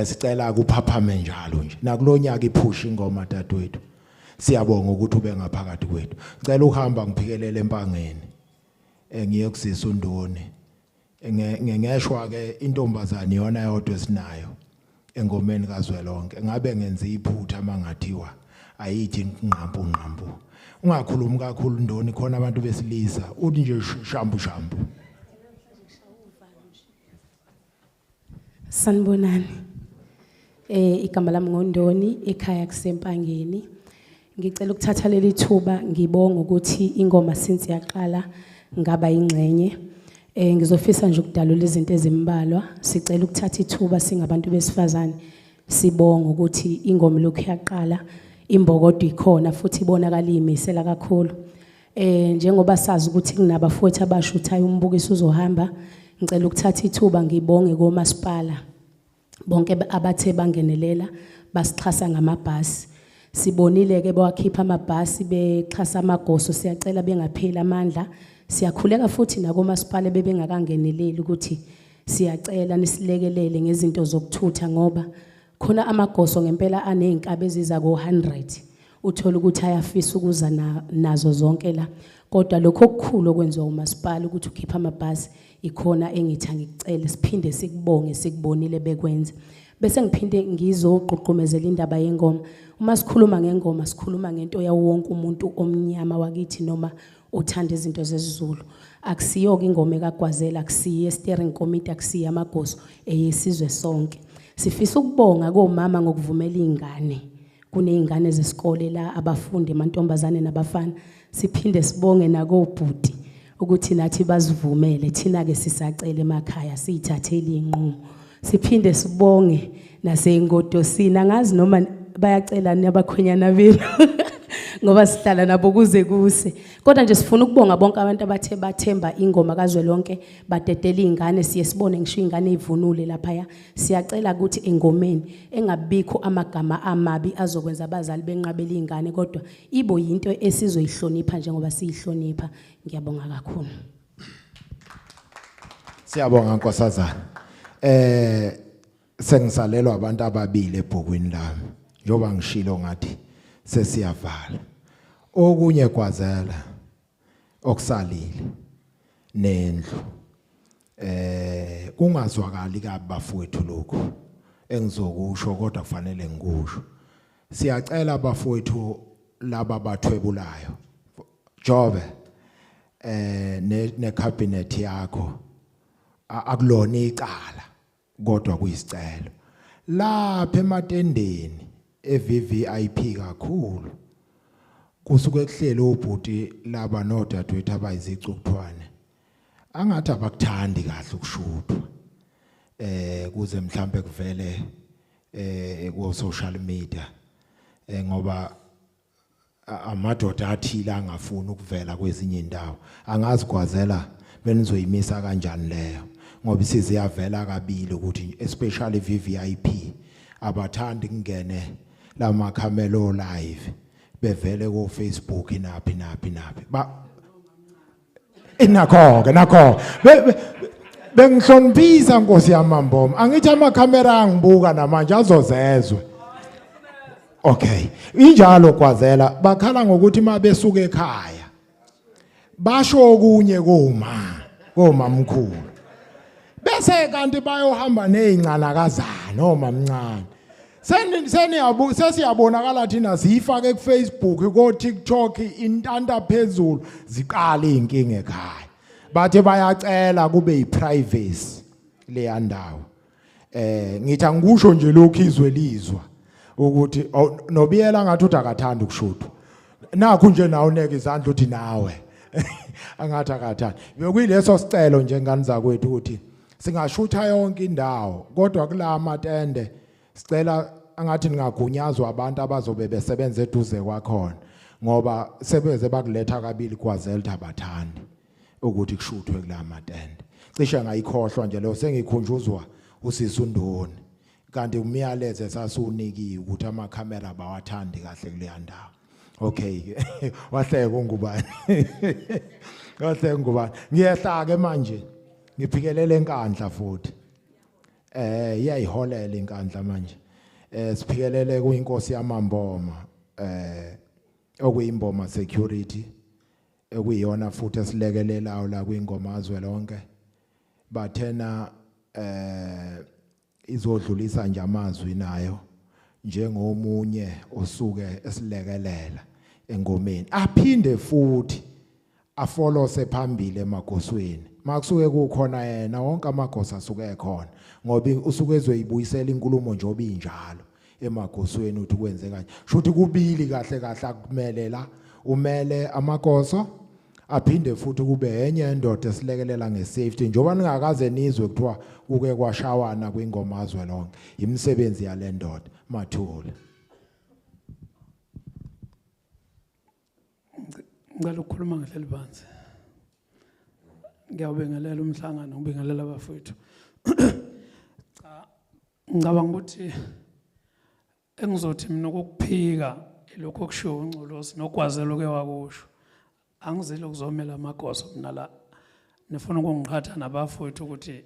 sicela ukuphaphame njalo nje nakulonyaka iphusha ingoma dadwethu siyabonga ukuthi ube ngaphakathi kwethu ngicela uhamba ngiphikelele empangeni ngiye kusisa uNdoni ngengeshwa ke intombazane yona yodwa esinayo engomeni kaZwelonke ngabe ngenza iphutha mangathiwa ayithi nqampu ungakhulumi kakhulu Ndoni khona abantu besilisa uthi nje shambu Sanibonani igama lami ngoNdoni ekhaya kusempangeni ngicela ukuthatha leli thuba ngibonga ukuthi ingoma since yaqala ngaba ingxenye ngizofisa nje ukudalula izinto ezimbalwa sicela ukuthatha ithuba singabantu besifazane sibonga ukuthi ingoma lokhu yaqala imbokodo ikhona futhi ibonakala imisela kakhulu njengoba sazi ukuthi kunabafowethu abashuthayo umbukiso uzohamba ngicela ukuthatha ithuba ngibonge komasipala bonke abathe bangenelela basixhasa ngamabhasi sibonile ke bawakhipha amabhasi bexhasa amagoso siyacela bengapheli amandla siyakhuleka futhi nakomasipala bebengakangeneleli ukuthi siyacela nisilekelele ngezinto zokuthutha ngoba khona amagoso ngempela anezikabe eziza ko 100 uthola ukuthi ayafisa ukuza nazo zonke la kodwa lokho okukhulu okwenziwa umasipala ukuthi ukhipha amabhasi ikhona engithi ngicela siphinde sikubonge sikubonile bekwenza bese ngiphinde ngizoqhuqhumezela indaba yengoma uma sikhuluma ngengoma sikhuluma ngento yawo wonke umuntu omnyama wakithi noma uthanda izinto zesiZulu akusiyo ke ingoma kaGwazela akusiye steering committee akusiye amagoso eyesizwe sonke sifisa ukubonga komama ngokuvumela izingane kunezingane zesikole la abafundi amantombazane nabafana siphinde sibonge nakobhuti ukuthi nathi bazivumele thina ke sisacela emakhaya siyithathele inqumo siphinde sibonge naseyingodosini angazi noma bayacela nabakhwenyana benu ngoba sihlala nabo kuze kuse kodwa nje sifuna ukubonga bonke abantu abathe bathemba ingoma kaZwelonke badedela izingane siye sibone ngisho izingane ivunule lapha siyacela ukuthi engomeni engabikho amagama amabi azokwenza abazali benqabela izingane kodwa ibo yinto esizoyihlonipha njengoba siyihlonipha ngiyabonga kakhulu siyabonga nkosazana sengisalelwa abantu ababili ebhukwini lami njoba ngishilo ngathi sesiyavala okunye Gwazela okusalile nendlu kungazwakali kabafowethu lokho engizokusho kodwa kufanele ngikusho siyacela abafowethu laba bathwebulayo Jobe ne cabinet yakho akulona icala kodwa kuyisicelo lapha ematendeni eVVIP kakhulu kusuke kuhlele ubhuti laba nodadewethu abayizicukuthwane angathi abakuthandi kahle ukushuthwa kuze mhlambe kuvele ku social media ngoba amadoda athila angafuni ukuvela kwezinye indawo angazi Gwazela benizoyimisa kanjani leyo ngoba siziyavela kabili ukuthi especially VVIP abathandi kungene la makhamelo live bevele ku Facebook naphi ba nakho bengihloniphisa Nkosi yamamboma angithi amakhamera angibuka namanje azozezwe okay injalo Gwazela bakhala ngokuthi mabesuka ekhaya basho okunye komamkhulu bese kanti bayohamba nezincanakazana noma mncane sesiyabonakala thina siyifake ku Facebook ko TikTok intanda phezulu ziqala izinkinga ekhaya bathe bayacela kube yiprivacy le yandawo ngithi angikusho nje lokho izwe lizwa ukuthi nobiyela ngathi akathanda ukushuthwa nakho nje nawo neke izandla uthi nawe angathi akathani bekuyileso sicelo nje ngani zakwethu ukuthi singashutha yonke indawo kodwa kula matende sicela angathi ningagunyazwa abantu abazobe besebenza eduze kwakhona ngoba sebeze bakuletha kabili kwaZelta bathandi ukuthi kushuthwe kula matende cishe ngayikhohlwa nje lo sengikhunjuzwa usisi uNdoni kanti umyalezo sasunikiwe ukuthi amakhamera bawathandi kahle kuleya ndawo okay wahleka ungubani wahleka ungubani ngiyehla ke manje ngiphikelele enkandla futhi iyayiholela inkandla manje siphikelele kuyinkosi yamamboma okuyimboma security ekuyiyona futhi esilekelelayo la kwingoma azwe lonke bathena izodlulisa nje amazwi nayo njengomunye osuke esilekelela engomeni aphinde futhi afolose phambili emagosweni makusuke kukhona yena wonke amagosa asuke ekhona ngoba usuke ezoyibuyisela inkulumo nje obinjalo emagosweni uthi kwenze kanje shothi kubili kahle kahle akumele la umele amagoso aphinde futhi kube enye indoda esilekelela ngesafety njoba ningakaze nizwe kuthiwa kuke kwashawana kwingoma azwe lonke imisebenzi yale ndoda mathula ngicela ukukhuluma ngehleli phansi ngiyawubingelela umhlangano ngibingelela abafowethu cha ngicabanga ukuthi engizothi mina ukuphika lokho kushiwo uNcolosi nokwazela oke wakusho angizile ukuzomela amagoso mina la nifuna ukungiqhatha nabafowethu ukuthi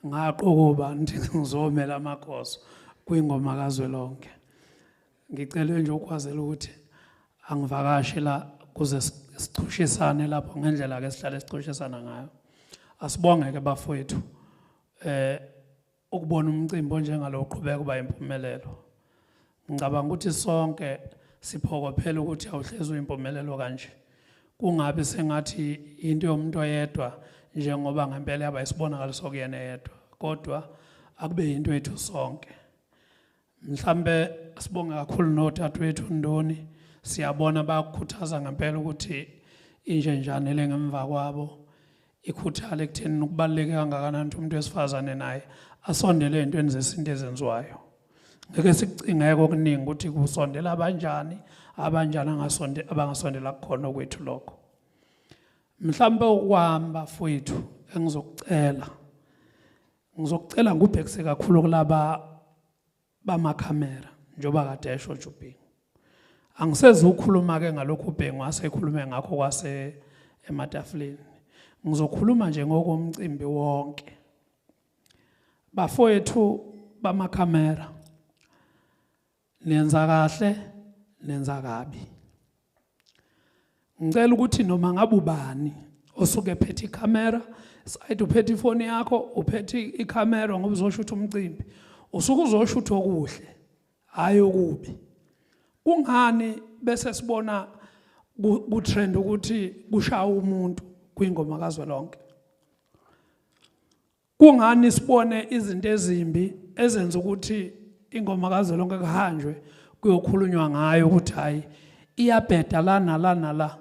ngaqokoba ngizomela amagoso kwingoma kazwe lonke ngicela nje ukwazela ukuthi angivakashe la kuze sichushisane lapho ngendlela ke sihlale sichushisana ngayo asibonge ke bafowethu ukubona umcimbi onjengalo uqhubeka kuba impumelelo ngicabanga ukuthi sonke siphokophela ukuthi awuhlezi uyimpumelelo kanje kungabe sengathi into yomuntu oyedwa njengoba ngempela yaba isibonakaliso kuyena yedwa kodwa akube into yethu sonke mhlambe sibonge kakhulu nothathu uNdoni siyabona bayakukhuthaza ngempela ukuthi inje njani lengemva kwabo ikhuthale ekutheni ukubaluleka kangakanani umuntu wesifazane naye asondele ezintweni zesinto ezenziwayo ngeke sicingeke okuningi ukuthi kusondela abanjani abangasondela kukhona kwethu lokho mhlambe ukwamba fowethu ngizokucela ngubhekise kakhulu kulaba bamakhamera njoba kade esho Jubhing angiseze ukukhuluma ke ngalokho uBhengu wasekhulume ngakho kwase ematafuleni ngizokhuluma nje ngokomcimbi wonke bafowethu bamakhamera nenza kahle nenza kabi ngicela ukuthi noma ngabe ubani osuke ephethe ikhamera side uphethe ifoni yakho uphethe ikhamera ngoba uzoshutha umcimbi usuke uzoshutha okuhle hayi okubi kungani bese sibona ku trend ukuthi kushaya umuntu kwingoma kazwe lonke kungani sibone izinto ezimbi ezenza ukuthi ingoma kazwe lonke kuhanjwe kuyokhulunywa ngayo ukuthi hayi iyabheda la nala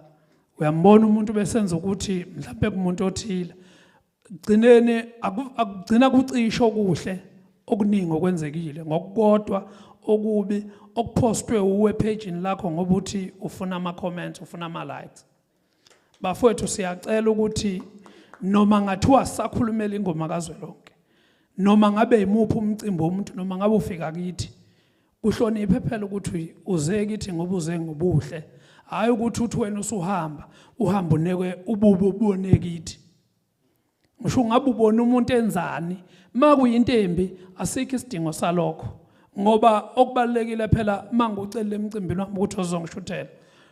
uyambona umuntu besenza ukuthi mhlawumbe kumuntu othile gcinene akugcina kucisha okuhle okuningi okwenzekile ngokukodwa okubi okupostwe uwe pageini lakho ngoba uthi ufuna ama comments ufuna ama likes bafowethu siyacela ukuthi noma ngathiwa sakhulumela ingoma kazwe lonke noma ngabe imuphi umcimbi womuntu noma ngabe ufika kithi kuhloniphe phela ukuthi uze kithi ngoba uze ngobuhle hayi ukuthi uthi wena usuhamba uhamba uneke ububi ubone kithi ngisho ngabe ubona umuntu enzani makuyinto embi asikho isidingo salokho ngoba okubalekile phela mangucela emcimbini wami ukuthi uzongishuthela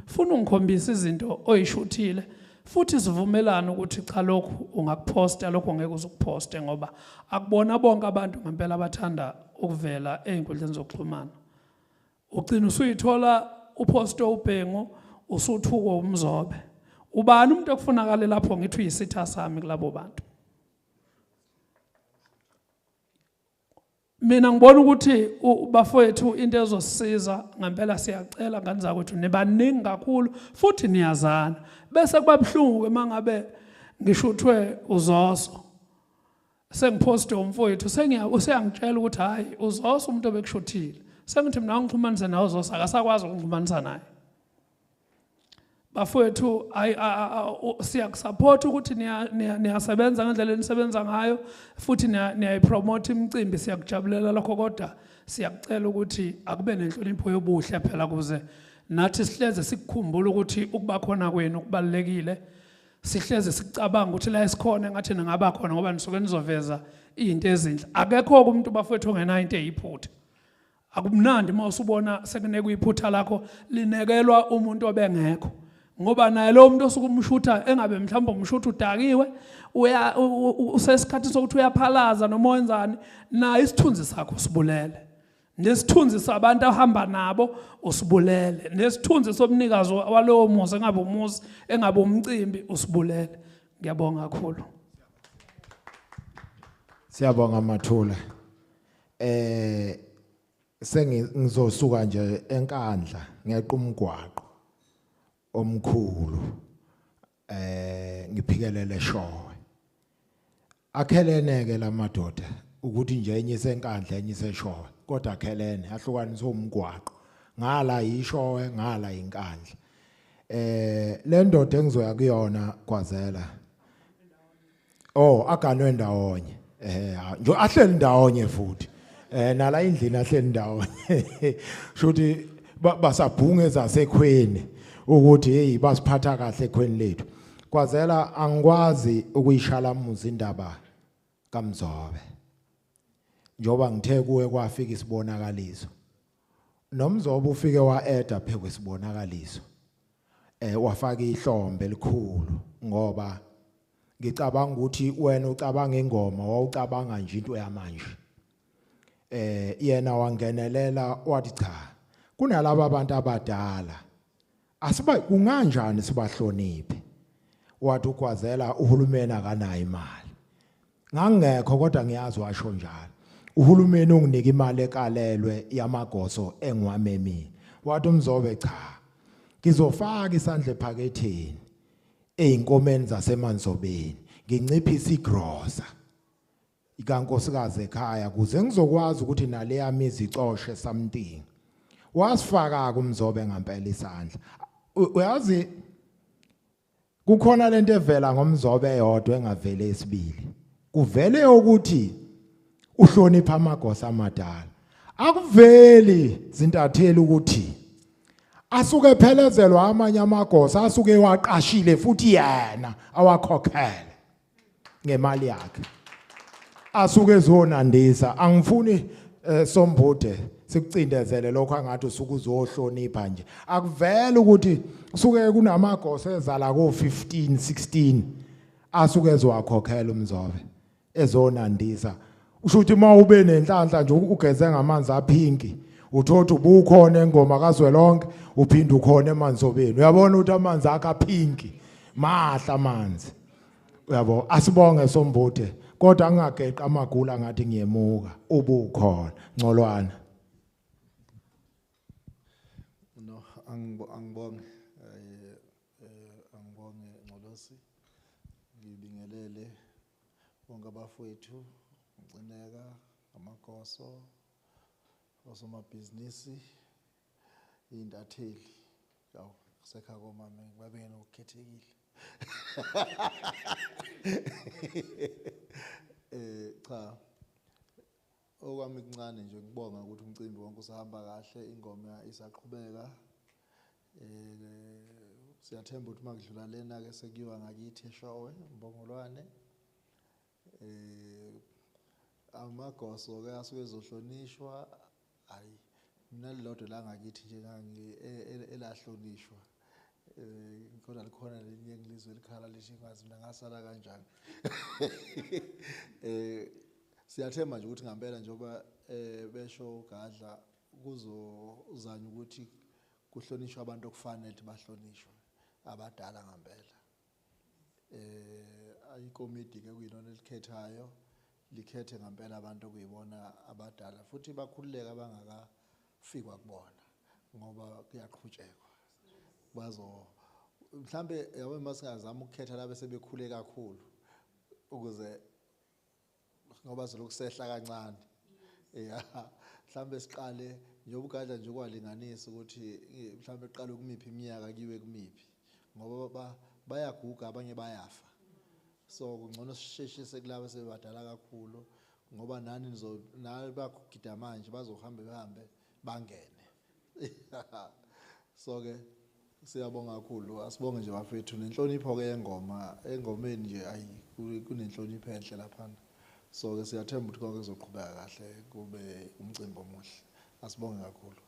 funa ungikhombisa izinto oyishuthile futhi sivumelana ukuthi cha lokho ungakuphosta lokho ngeke uzukuphoste ngoba akubona bonke abantu ngempela abathanda ukuvela einkundleni zokuxhumana ugcina usuyithola uposto uBhengu usuthuka umzobe ubani umuntu okufunakala lapho ngithi uyisitha sami kulabo bantu mina ngibona ukuthi bafowethu into ezosisiza ngempela siyacela ngani zakwethu nibaningi kakhulu futhi niyazana bese kuba buhlungu ke mangabe ngishuthwe uzoso sengiphoste umfowethu useyangitshela ukuthi hayi uzoso umuntu obekushuthile sengithi mina ngixhumanise nawe uzoso akasakwazi ukungixhumanisa naye bafowethu siyakusupport ukuthi niyasebenza ngendlela enisebenza ngayo futhi niyayipromote imicimbi siyakujabulela lokho kodwa siyakucela ukuthi akube nenhlonipho yobuhle phela kuze nathi sihleze sikukhumbula ukuthi ukuba khona kwenu kubalekile sihleze sicabanga ukuthi la esikhona ngathi ningaba khona ngoba nisuke nizoveza izinto ezinhle akekho umuntu bafowethu ongenayo into eyiphutha akumnandi uma usubona sekuneke iphutha lakho linekelwa umuntu obengekho ngoba naye lo muntu osuke umshutha engabe mhlawumbe umshutha udakiwe usesikhathi sokuthi uyaphalaza noma wenzani na isithunzi sakho usibulele nesithunzi sabantu ahamba nabo usibulele nesithunzi somnikazi walowo muzi engabe umuzi engabe umcimbi usibulele ngiyabonga kakhulu Siyabonga Mathula sengizosuka nje enkandla ngeqa umgwaqo omkhulu ngiphikelele showe akheleneke lamadoda ukuthi nje enye senkandla enye seshowe kodwa akhelene ahlukanisa umgwaqo ngala yishowe ngala inkandla le ndoda engizoya kuyona kwazela aganwe ndawonye nje ahleli ndawonye futhi nala indlini ahleli ndawonye shothi basabhunga ezasekhweni ukuthi hey basiphatha kahle ekhweni lethu kwazela angikwazi ukuyishalamuza indaba kaMzobe njoba ngithe kuwe kwafika isibonakaliso noMzobe ufike waeda phe kwesibonakaliso wafaka ihlombe elikhulu ngoba ngicabanga ukuthi wena ucabanga ingoma wawucabanga nje into yamanje yena wangenelela wathi cha kunalabo abantu abadala asiba kunganjani sibahloniphe wathi ukwazela uhulumeni akanayo imali ngangekho kodwa ngiyazi washo njalo uhulumeni unginika imali ekalelwe yamagoso engiwamemini wathi uMzobe cha ngizofaka isandla ephaketheni einkomeni zasemanzobeni nginciphisa igrosa ikankosikazi ekhaya kuze ngizokwazi ukuthi nale yami izicoshe something wasifaka kuMzobe ngempela isandla uyazi kukhona lento evela ngoMzobe eyodwa engavele esibili kuvele ukuthi uhlonipha amagosa amadala akuveli zintatheli ukuthi asuke phelezelwa amanye amagosa asuke waqashile futhi yena awakhokhele ngemali yakhe asuke ezonandisa angifuni Sombude sikucindezele lokho angathi usuke uzohlonipha nje akuvela ukuthi usuke kunamagosa ezala ko 15 16 asuke ezowakhokhela uMzobe ezonandisa usho ukuthi mawube nenhlanhla nje ugeze ngamanzi aphinki uthothi ubukhona engoma kaZwelonke uphinde ukhona emanzobeni uyabona ukuthi amanzi akhe aphinki mahla amanzi uyabo asibonge Sombude kodwa angageqa amagula ngathi ngiyemuka ubukhona ngcolwana no angibonge Ngcolosi ngibingelele bonke abafowethu ngcineka amagoso osomabhizinisi indatheli yaw kusekha komama babengena ukukhethekile cha okwami kuncane nje ngibonga ukuthi umcimbi wonke usahamba kahle ingoma isaqhubeka siyathemba ukuthi makudlula lena ke sekuyiwa ngakithi eShowe Mbongolwane amagoso ke asuke ezohlonishwa hayi mina lilodwa la ngakithi nje elahlonishwa kodwa likhona lelinye ngilizwe elikhala lisho ngazi mina ngasala kanjani siyathemba nje ukuthi ngempela njoba besho gadla kuzozanya ukuthi kuhlonishwe abantu okufanele bahlonishwe abadala ngempela ikomiti ke kuyilona elikhethayo likhethe ngempela abantu okuyibona abadala futhi bakhululeka bangakafikwa kubona ngoba kuyaqhutshekwa mhlambe yabo masingazama ukukhetha laba sebekhule kakhulu ukuze ngoba zokusehla kancane mhlambe siqale njengoba nje kwalinganisa ukuthi mhlambe iqale kumiphi iminyaka kiwe kumiphi ngoba bayaguga abanye bayafa so kungcono sisheshise kulabo sebadala kakhulu ngoba nani bakugida manje bazohambe bangene so ke siyabonga kakhulu asibonge nje bafethu nenhlonipho ke engomeni nje kunenhlonipho enhle lapha so ke siyathemba ukuthi konke kuzoqhubeka kahle kube umcimbi omuhle asibonge kakhulu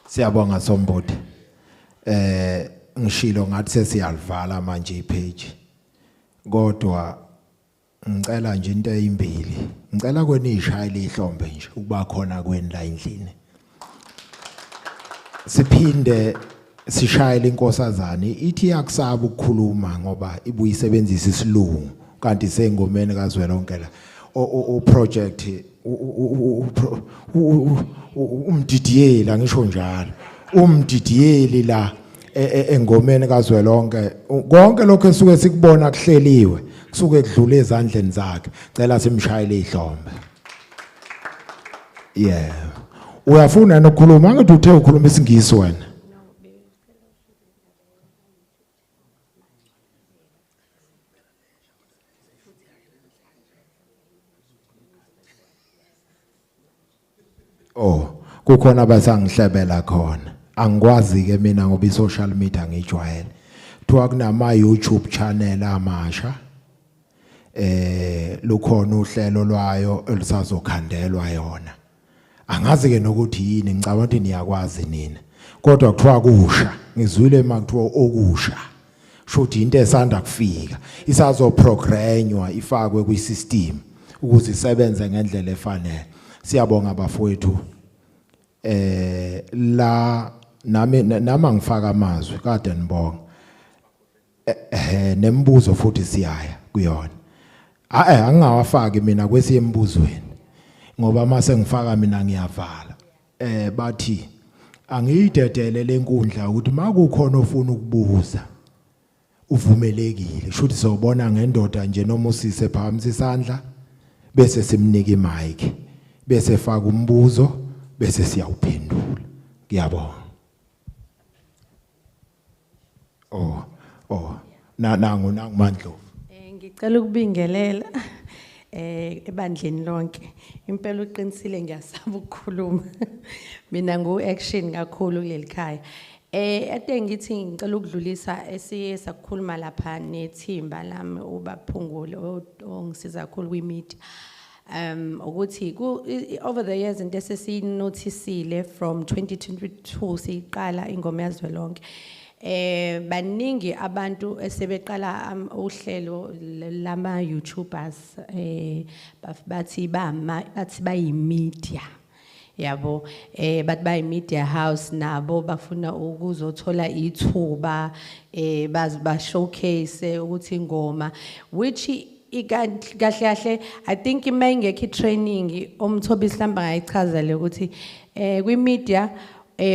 Siyabonga Sombodi ngishilo ngathi sesiyalivala manje ipage kodwa ngicela nje into eyimbili ngicela kwenishayile ihlombe nje ukuba khona kweni la endlini siphinde sishayile inkosazana ithi yakusaba ukukhuluma ngoba ibuyisebenzisa isilungu kanti sengomeni kaZwelonke la o project umdidiyela ngisho njalo umdidiyeli la engomeni kaZwelonke konke lokho esuke sikubona kuhleliwe kusuke kudlule ezandleni zakhe cela simshayile ihlombe uyafuna nokukhuluma ngathi uthe ukhuluma isingisi wena kukhona abasangihlebela khona angikwazi ke mina ngoba i-social media ngijwayele kuthiwa kunama YouTube channel amasha lukhona uhlelo lwayo elisazokhandelwa yona angazi ke nokuthi yini ngicabanga ukuthi niyakwazi nina kodwa kuthiwa kusha ngizwile makuthiwa okusha shothi into esanda kufika isazoprogramnywa ifakwe kwi-system ukuze isebenze ngendlela efanele siyabonga bafowethu la nami ngifaka amazwi kade nibonga nembuzo futhi siyaya kuyona angingawafaki mina kwesiyembuzweni ngoba mase ngifaka mina ngiyavala bathi angiyidedele lenkundla ukuthi makukhona ofuna ukubuza uvumelekile shothi sobona ngendoda nje noma usise phambi isandla bese simnika imic bese faka umbuzo bese siyawuphendula ngiyabonga nangu Mandlovu ngicela ukubingelela ebandleni lonke impela uqinisile ngiyasaba ukukhuluma mina ngu-action kakhulu kuleli khaya ade ngithi ngicela ukudlulisa esiye sakukhuluma lapha nethimba lami ubaphungule ongisiza kakhulu kwi-media ukuthi over the years into esesinotisile from 2022 siqala ingoma yaZwelonke baningi abantu esebeqala uhlelo lama YouTubers bathi bayimedia yabo bathi bayimedia house nabo bafuna ukuzothola ithuba ba showcase ukuthi ingoma which kahle I think imengekho training umthobisi hlamba ngayichazele ukuthi kwi-media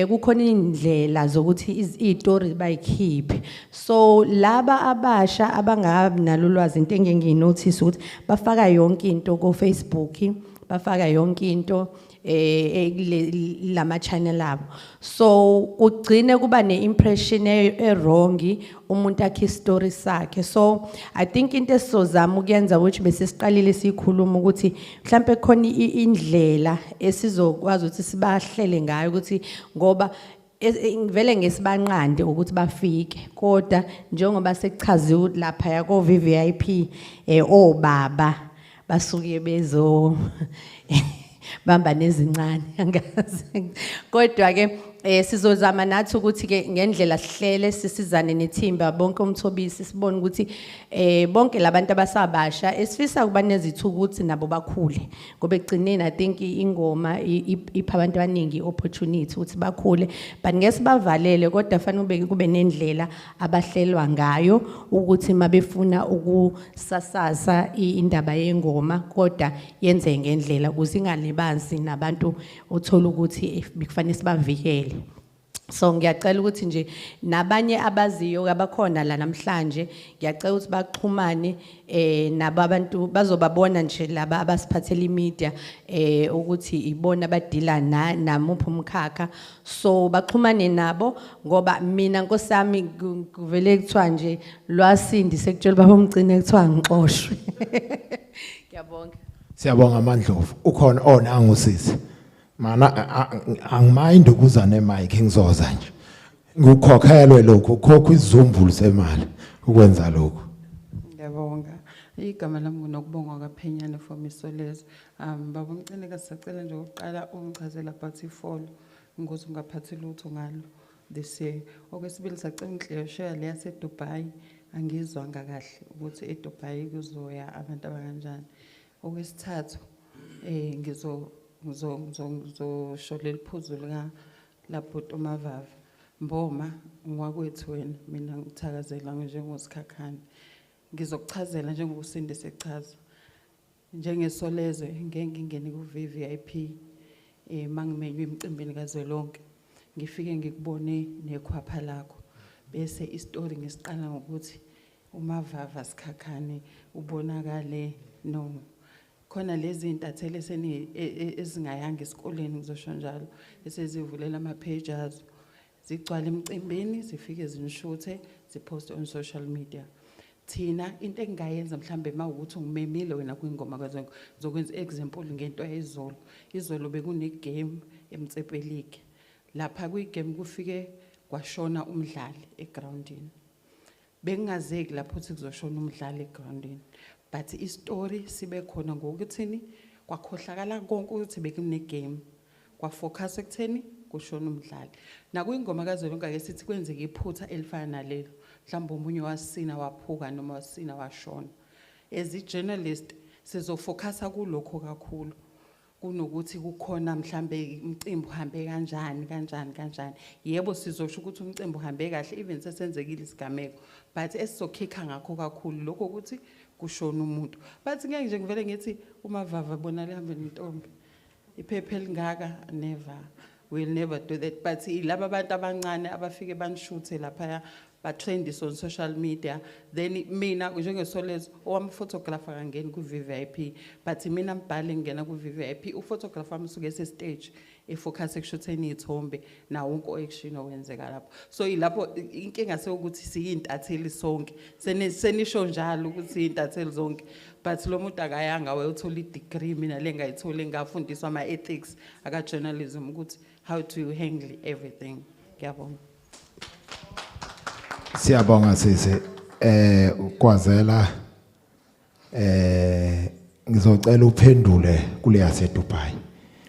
kukhona indlela zokuthi izitori bayikhiphe so laba abasha abangabi nalolwazi into engenginotice ukuthi bafaka yonke into ko Facebook bafaka yonke into lama channel abo so kugcine kuba neimpression wrong umuntu akhe story sakhe so I think into esizozama ukuyenza ukuthi bese siqalile sikhuluma ukuthi mhlambe khona indlela esizokwazi ukuthi sibahlele ngayo ukuthi ngoba ngivele ngesibanqande ukuthi bafike kodwa njengoba sekuchaziwe ukuthi lapha yako VVIP obaba basuke bezo bamba nezincane angazi kodwa ke sizozama nathi ukuthi ke ngendlela sihlele sisizane nethimba bonke umthobisi sibone ukuthi bonke labantu abasabasha esifisa kuba nezithuko ukuthi nabo bakhule ngoba egcineni I think ingoma ipha abantu abaningi opportunity ukuthi bakhule but ngeke bavalele kodwa fanele kube nendlela abahlelwa ngayo ukuthi mabefuna ukusasasa indaba yengoma kodwa yenze ngendlela ukuze ingalibazi nabantu othola ukuthi kufanele sibavikele. So ngiyacela ukuthi nje nabanye abaziyo abakhona la namhlanje ngiyacela ukuthi baxhumane nabo abantu bazobabona nje laba abasiphathela imedia ukuthi ibona abadila namuphi umkhakha so baxhumane nabo ngoba mina nkosami kuvele kuthiwa nje lwasindi sekutshela baba umgcine kuthiwa ngixoshwe. Ngiyabonga. Siyabonga amandlovu ukhona ona angusisi mana angimind ukuza nemic ngizoza nje ngikukhokhelwe lokho ukhokha izumbulo semali ukwenza lokho. Ngiyabonga igama lami nokubonga kaPhenyane for Misolezwe baba umcineka sicela nje ukuqala ungichazela about ifolo ngokuthi ungaphathi lutho ngalo this year. Okwesibili sacela inhleyo share le yase Dubai angizwanga kahle ukuthi eDubai kuzoya abantu abanganjani. Okwesithathu ngizosholela iphuzu lika lapho uMavava Mboma ngwakwethu wena mina ngithakazela njengosikhakhane ngizokuchazela njengokusinde sechaza njengesolezwe ngeke ngingene ku VIP mangimenywe emcimbini kazwelonke ngifike ngikubone nekhwapha lakho bese istory ngesiqala ngokuthi uMavava sikhakhane ubonakale no khona lezi intatheli ezingayanga esikoleni ngizosho njalo esezivulela ama pages zigcwala emcimbini zifike zinishuthe zipost on social media. Thina into engayenza mhlambe mawukuthi ungimemile wena kwingoma kazonke zokwenza example ngento yezolo izolo bekune game eMtsepe League lapha kwi-game kufike kwashona umdlali egroundini bengingazeki lapho ukuthi kuzoshona umdlali egroundini but istory sibe khona ngokuthini kwakhohlakala konke ukuthi bekune game kwafocus ekutheni kushona umdlali nakuyingoma kazwelonke ake sithi kwenzeke iphutha elifana nalelo mhlawumbe umunye wasina waphuka noma wasina washona as a journalist sizofocusa kulokho kakhulu kunokuthi kukhona mhlambe umcimbi uhambe kanjani yebo sizosho ukuthi umcimbi uhambe kahle even sesenzekile isigameko but esizokhikha ngakho kakhulu lokho ukuthi kushona umuntu but ngeke nje ngivele ngithi uMavava bona lihambe nentombi iphephe lingaka we'll never do that but ilaba abantu abancane abafike banishuthe lapha ba trendis on social media then mina njengesolezwe owami photographer kangeni ku VIP but mina mbhale ngena ku VIP uphotographer amsuke ese stage efocus ekushutheni izithombe na wonke action owenzeka lapho so ilapho inkinga sekuthi siyintatheli sonke senisho njalo ukuthi siyintatheli zonke but lo muntu akayanga wayothola i-degree mina lengayitholi ngafundiswa ama ethics aka journalism ukuthi how to handle everything. Ngiyabonga. Siyabonga sisi ukwazela ngizocela uphendule kule yase Dubai.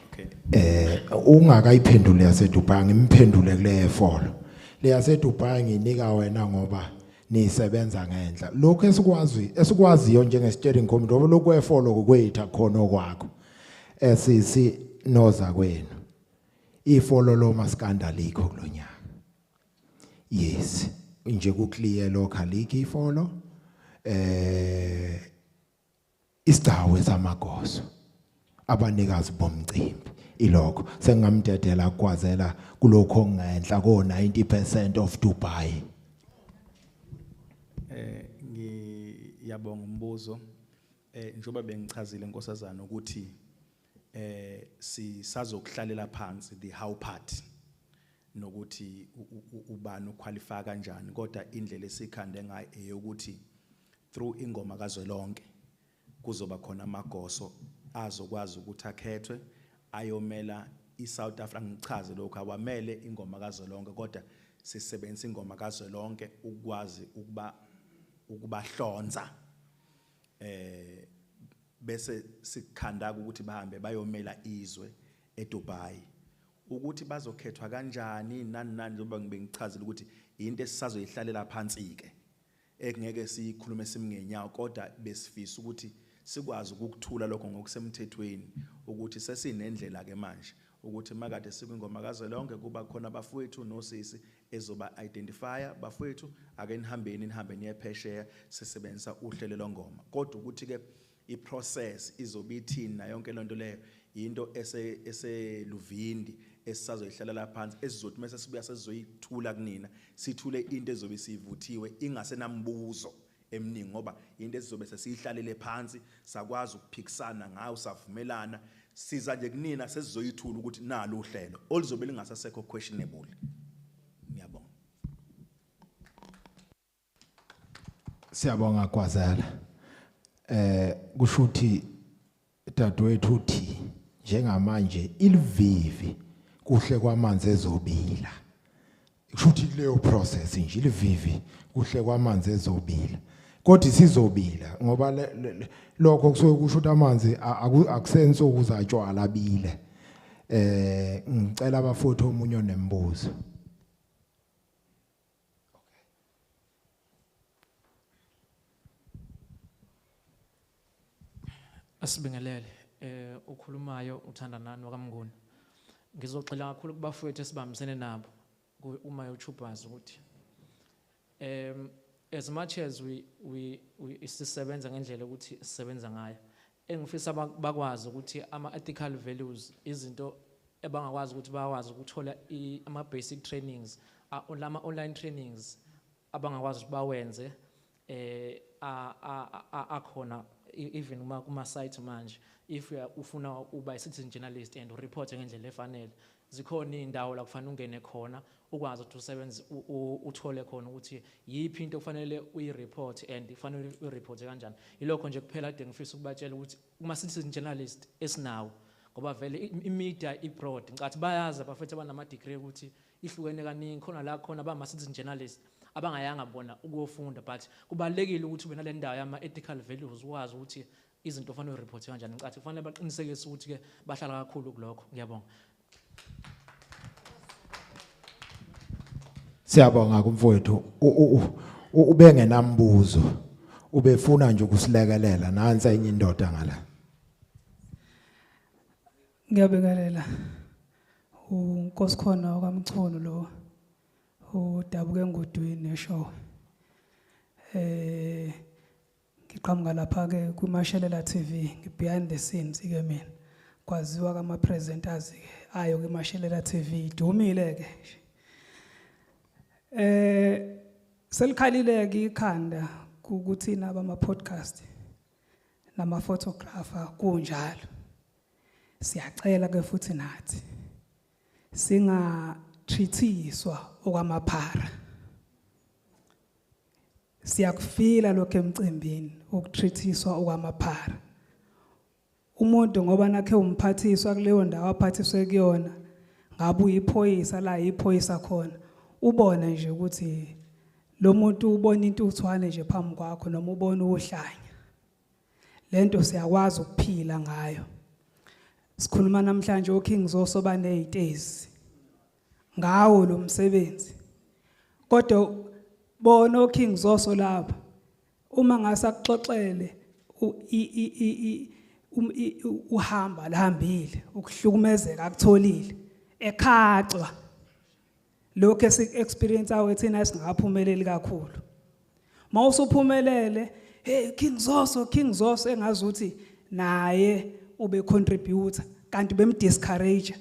Okay. Ungakayiphendule yase Dubai ngimphendule kule yefolo. Le yase Dubai nginika wena ngoba nisebenza ngendla. Lokho esikwaziyo njenge steering committee ngoba lokho yefolo kokwetha khona okwakho. Sisi noza kwenu. Ifolo lo maskandal ikho kulonyaka. Yes. Nje ku clear local ifolo isidawe samagoso abanikazi bomcimbi ilokho sengamdedela kwazela kulokho ngenhla ko 90% of Dubai. Ngiyabonga umbuzo njengoba bengichazile inkosazana ukuthi sisazokuhlalela phansi the how part nokuthi ubani uqualify kanjani kodwa indlela esikhande ngayo eyokuthi through ingoma kazwelonke kuzoba khona amagoso azokwazi ukuthi akhethwe ayomela iSouth Africa ngichaze lokho awamele ingoma kazwelonke kodwa sisebenzisa ingoma kazwelonke ukwazi ukubahlonza bese sikhanda ukuthi bahambe bayomela izwe eDubai ukuthi bazokhethwa kanjani nani njengoba ngibengichazela ukuthi into esisazoyihlalela phansi ke ekungeke sikhulume simngenyawo kodwa besifisa ukuthi sikwazi ukukuthula lokho ngokusemthethweni ukuthi sesinendlela ke manje ukuthi makade sikwingoma kazwelonke kuba khona abafowethu nosisi ezoba identifier bafowethu ake nihambe niye phesheya sisebenzisa uhlelo longoma kodwa ukuthi ke iprocess izobithina yonke lonto leyo into eseluvindi esisazoyihlalela phansi esizothi mase sibuya sesizoyithula kunina sithule into ezobe sivuthiwe ingasenambuzo eminingi ngoba into esizobe sesihlalele phansi sakwazi ukuphikisana ngayo savumelana siza nje kunina sesizoyithula ukuthi nalo uhlelo olizobe lingasasekho questionable. Ngiyabonga. Siyabonga Kwazala. Kusho ukuthi dadewethu uthi njengamanje ilivivi kuhle kwamanzi ezobila. Kusho ukuthi leyo process nje ilivivi kuhle kwamanzi ezobila. Kodwa sizobila ngoba lokho kusuke kusho ukuthi amanzi akusenso ukuzatshwala bile. Ngicela abafowethu omunye onembuzo. Asibingelele ukhulumayo uThandanani wakamnguni. Ngizoxela kakhulu kubafowethu esibambisene nabo uma yochubaza ukuthi as much as we sisebenza ngendlela ukuthi sisebenza ngayo engifisa bakwazi ukuthi ama ethical values izinto ebangakwazi ukuthi bakwazi ukuthola ama basic trainings lama online trainings abangakwazi ukuthi bawenze akhona even kuma site manje if ufuna uba citizen journalist and report ngendlela efanele zikhona indawo la kufanele ungene khona ukwazi ukuthi usebenze uthole khona ukuthi yipi into kufanele uyireport and kufanele uyireport kanjani ilokho nje kuphela ade ngifisa ukubatshela ukuthi kuma citizen journalist esinawo ngoba vele imedia ibroad ngicathi bayazi abafethu abanama degree ukuthi ihlukene kaningi khona la khona ba citizen journalist abangayanga bona ukufunda but kubalekile ukuthi ube nale ndawo yama ethical values ukwazi ukuthi izinto kufanele ureport kanjani ngicathi kufanele baqinisekise ukuthi ke bahlala kakhulu kulokho. Ngiyabonga. Siyabonga kumfowethu ubengenambuzo ubefuna nje ukusilekelela nansi enye indoda ngala. Ngiyabingelela uNkosikhona wakamchunu lo udabuke ngudwini neshow ngiqhamuka lapha ke kuMashelela TV behind the scenes ke mina kwaziwa kama presenters ayo kuMashelela TV idumile ke selikhalile ke ikhanda ukuthi naba ama podcast nama photographer kunjalo siyacela ke futhi nathi singa treatiswa okwamaphara siyakufila lokho emcimbini ukutreatiswa okwamaphara umuntu ngoba nakhe umphathiswa kuleyo ndawo aphathiswe kuyona ngabe uyiphoyisa la iphoyisa khona ubona nje ukuthi lo muntu ubona intuthwane nje phambi kwakho noma ubona uhlanya lento siyakwazi ukuphila ngayo. Sikhuluma namhlanje uKing Zoso banezitezi ngawo lo msebenzi kodwa bona uKing Zoso lapha uma ngasakuxoxele uhamba lahambile ukuhlukumezeka akutholile ekhacwa lokho experience awe thina singaphumeleli kakhulu mawusuphumelele hey King Zoso engazuthi naye ube contributor kanti bemdiscourage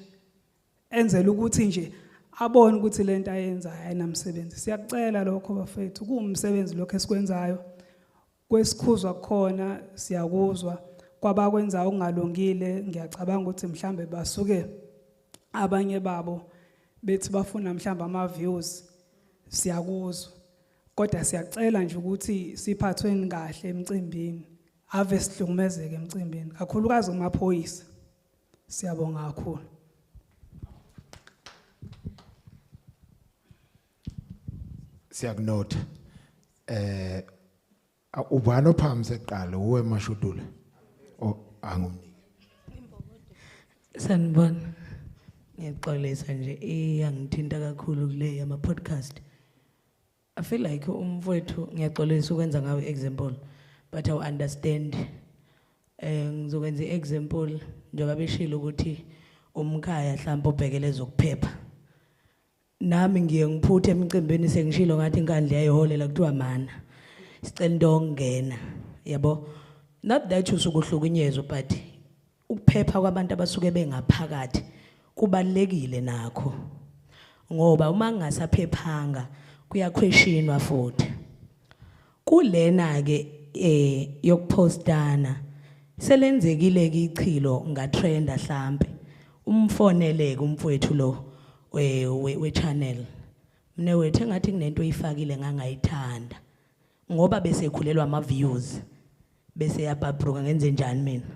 enzela ukuthi nje abone ukuthi lento ayenza ayinamsebenzi. Siyakucela lokho bafethu kuumsebenzi lokho esikwenzayo kwesikhuzwa khona siyakuzwa kwabakwenza okungalungile ngiyacabanga ukuthi mhlambe basuke abanye babo bethi bafuna mhlambe ama views siyakuzwa kodwa siyacela nje ukuthi siphathweni kahle emcimbini ave sihlukumezeke emcimbini kakhulukazi kumaphoyisa. Siyabonga kakhulu. Siyakunotha ubani ophambi seqala uwe Mashudule angunike. Sanibona. Ngiyaxolisa nje iyangithinta kakhulu kule yama podcast. I feel like umfowethu ngiyaxolisa ukwenza ngawe example but I understand. Ngizokwenza example njengoba beshilo ukuthi umkhaya mhlawumbe ubhekele zokuphepha. Nami ngiye ngiphuthe emcimbini sengishilo ngathi inkandla yayiholela kuthiwa mana. Sicela into ongena. Yabo. Not that usukuhlukunyezwa but ukuphepha kwabantu abasuke bengaphakathi kubalekile nakho. Ngoba uma ngasaphephanga kuyaquestionwa futhi. Kulena ke yokupostana selenzekile ke ichilo ngatrenda mhlambe. Umfoneleke umfowethu lo we channel. Mne wethe ngathi kunento oyifakile ngangayithanda. Ngoba bese ekhulelwa ama views. Bese yapabruka ngenze njani mina?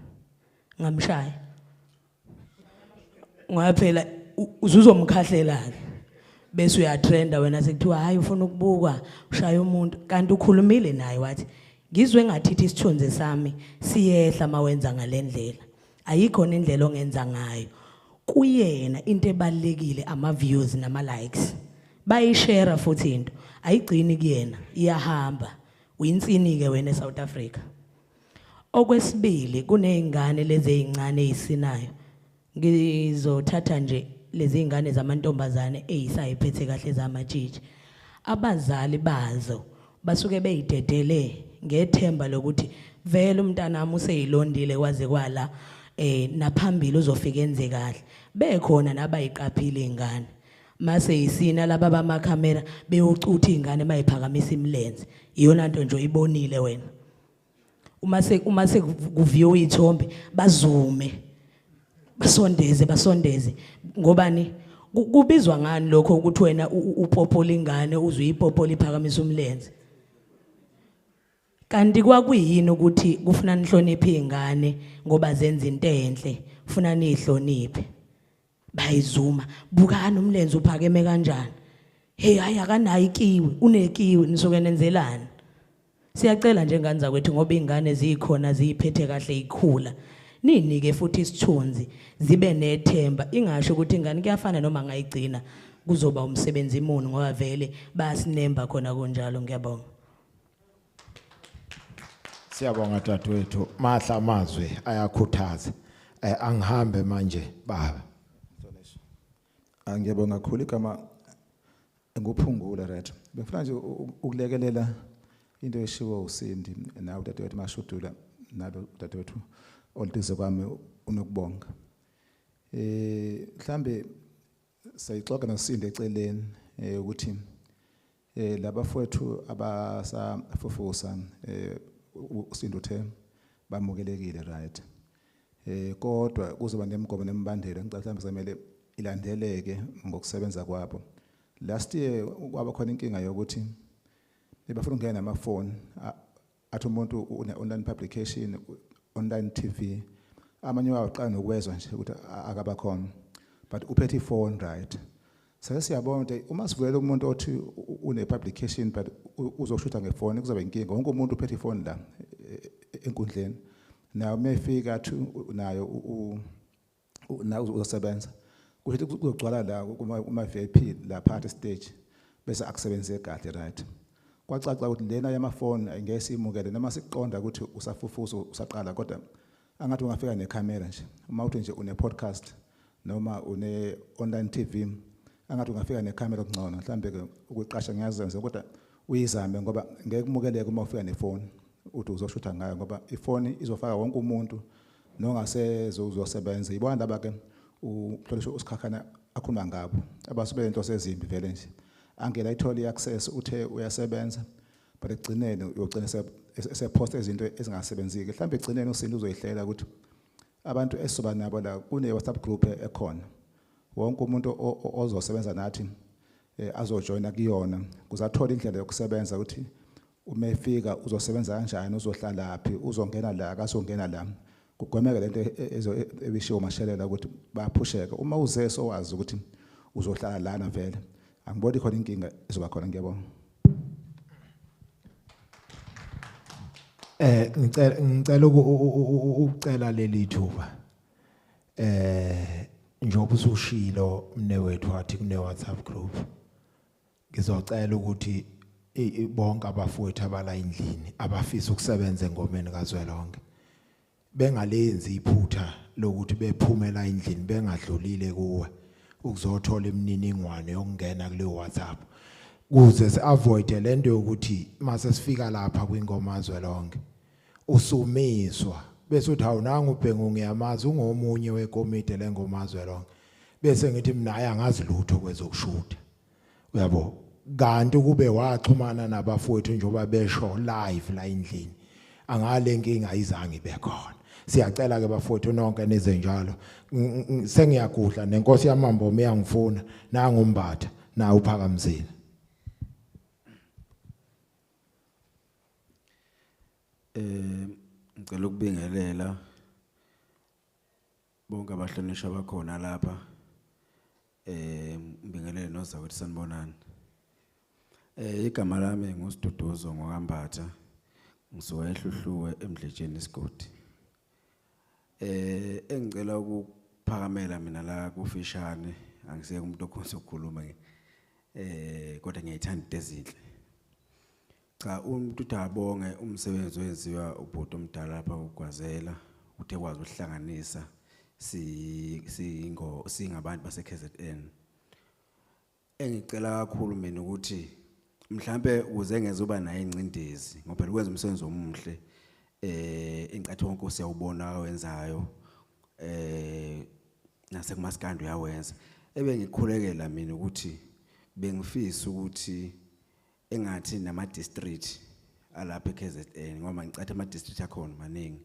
Ngamshaya. Ngaphela uzuzomkhahlela ke. Bese uyatrenda wena sekuthiwa hayi ufuna ukubukwa ushaya umuntu kanti ukhulumile naye wathi ngizwe ngathithi isithunze sami siyehla mawenza ngalendlela. Ayikho indlela ongenza ngayo. Kuyena into ebalekile ama views nama likes. Bayishare futhi into ayigcini kuyena iyahamba. Uyinsini ke wena eSouth Africa. Okwesibili kunezingane lezi ezincane ezisinayo. Ngizothatha nje lezi ingane zamantombazane ezisayiphethe kahle zamatshitshi. Abazali bazo basuke beyidedele ngethemba lokuthi vele umntanami useyilondile kwaze kwala naphambili uzofika enze kahle. Bekhona nabayiqaphile ingane. Mase isina laba bama camera beyocutha ingane mayiphakamisa imilenze. Iyona nto nje oyibonile wena. Uma se kuview ithombe bazume. Basondeze ngobani kubizwa ngani lokho ukuthi wena upopola ingane uzuyipopola iphakamisa umlenze. Kanti kwakuyini ukuthi kufuna nihloniphe ingane ngoba zenza into enhle ufuna nihloniphe. Bayizuma bukani umlenze uphakeme kanjani. Hey hayi akanayo ikiwe unekiwe nisuke nenzelana. Siyacela nje ngane zakwethu ngoba ingane zikhona ziyiphethe kahle ikhula. Ninike futhi isithunzi zibe nethemba ingasho ukuthi ingane kuyafana noma ngayigcina kuzoba umsebenzi imuni ngoba vele bayasinemba khona kunjalo ngiyabonga. Siyabonga dadwethu mahla amazwi ayakhuthaza. Angihambe manje baba. Ngiyabonga kakhulu igama nguphungula right. Bengifuna nje ukulekelela into eshiwo uSindi nawe dadewethu mashudula nalo dadewethu olitize kwami unokubonga. Mhlambe sayixoxa noSindi eceleni ukuthi labafowethu abasafufusa uSindi uthe bamukelekile right. Kodwa kuzoba nemigomo nemibandela ngicela mhlambe semele ilandeleke ngokusebenza kwabo. Last year kwaba khona inkinga yokuthi befuna ukungena namafoni athi umuntu une-online publication online TV amanye waqala nokwezwa nje ukuthi akaba khona but uphethe ifone right. Sase siyabona ukuthi uma sivulele umuntu othi une publication but uzoshutha ngefoni kuzoba inkinga. Wonke umuntu uphethe ifone la enkundleni nayo mefika athi nayo uzosebenza kuthi kuzogcwala la kuma VIP la part stage bese akusebenze kahle right. Kwacaca ukuthi lena yamafoni ayingeke imukele noma siqonda ukuthi usafufuza usaqala kodwa angathi ungafika necamera nje uma uthi nje une podcast noma une online TV angathi ungafika necamera okungcono mhlambe ke ukuqasha ngiyazenza kodwa uyizame ngoba ngeke kumukeleke uma ufika nefoni uthi uzoshutha ngayo ngoba ifoni izofaka wonke umuntu nongaseze uzosebenza. Yibona laba ke uhlolisa usikhakhana akhuluma ngabo abasube into sezimbi vele nje angela ithola iaccess uthe uyasebenza but egcineni uyogcina sepost izinto ezingasebenziki. Mhlambe egcineni uSindi uzoyihlela ukuthi abantu esizoba nabo la kune WhatsApp group ekhona wonke umuntu ozosebenza nathi azojoina kuyona kuzathola indlela yokusebenza ukuthi uma efika uzosebenza kanjani uzohlala laphi uzongena la akasongena la kugwemeka lento ebishiwo mashelela ukuthi bayaphusheka uma uzeso wazi ukuthi uzohlala lana vele angiboni khona inkinga izoba khona ngiyabonga. ngicela ukucela leli thuba njengoba usushilo mnewethu wathi kune WhatsApp group ngizocela ukuthi bonke abafowethu abala endlini abafisa ukusebenza engomeni kaZwelonke bengalenzi iphutha lokuthi bephumela endlini bengadlulile kuwe ukuzothola imininingwane yokungena kule WhatsApp kuze siavoid lento yokuthi mase sifika lapha kwingoma kaZwelonke usumiswa bese uthi awunanga ubhengu ngiyamazi ungomunye wekomiti lengoma kaZwelonke bese ngithi mina ayangazi lutho kwezokushuda uyabo kanti kube waxhumana nabafowethu njengoba besho live la endlini angale inkinga ayizange bekhona siyacela ke bafowethu nonke nize njalo sengiyagudla nenkosi yamambomo iyangifuna nangumbatha na uphakamzile ngicela ukubingelela bonke abahlonishwa bakhona lapha ngibingelele nozakwethu sanibonani igama lami nguSiduduzo ngokambatha ngisuka eHluhluwe eMdletsheni isigodi engicela ukuphakamela mina la kufishane angiseke umuntu okhonza ukukhuluma kodwa ngiyayithanda into ezinhle cha umuntu uthi abonge umsebenzi owenziwa ubhuti omdala lapha uGwazela uthe kwazi ukuhlanganisa singabantu base KZN engicela kakhulu mina ukuthi mhlambe uze ngezuba naye incindezi ngoba ukwenza umsebenzi omuhle incathi wonke usiyawubona wenzayo nase kumaskando yawenza ebengikhulekela mina ukuthi bengifisa ukuthi engathi nama district alapha eKZN ngoba ngicathi ama district akhona maningi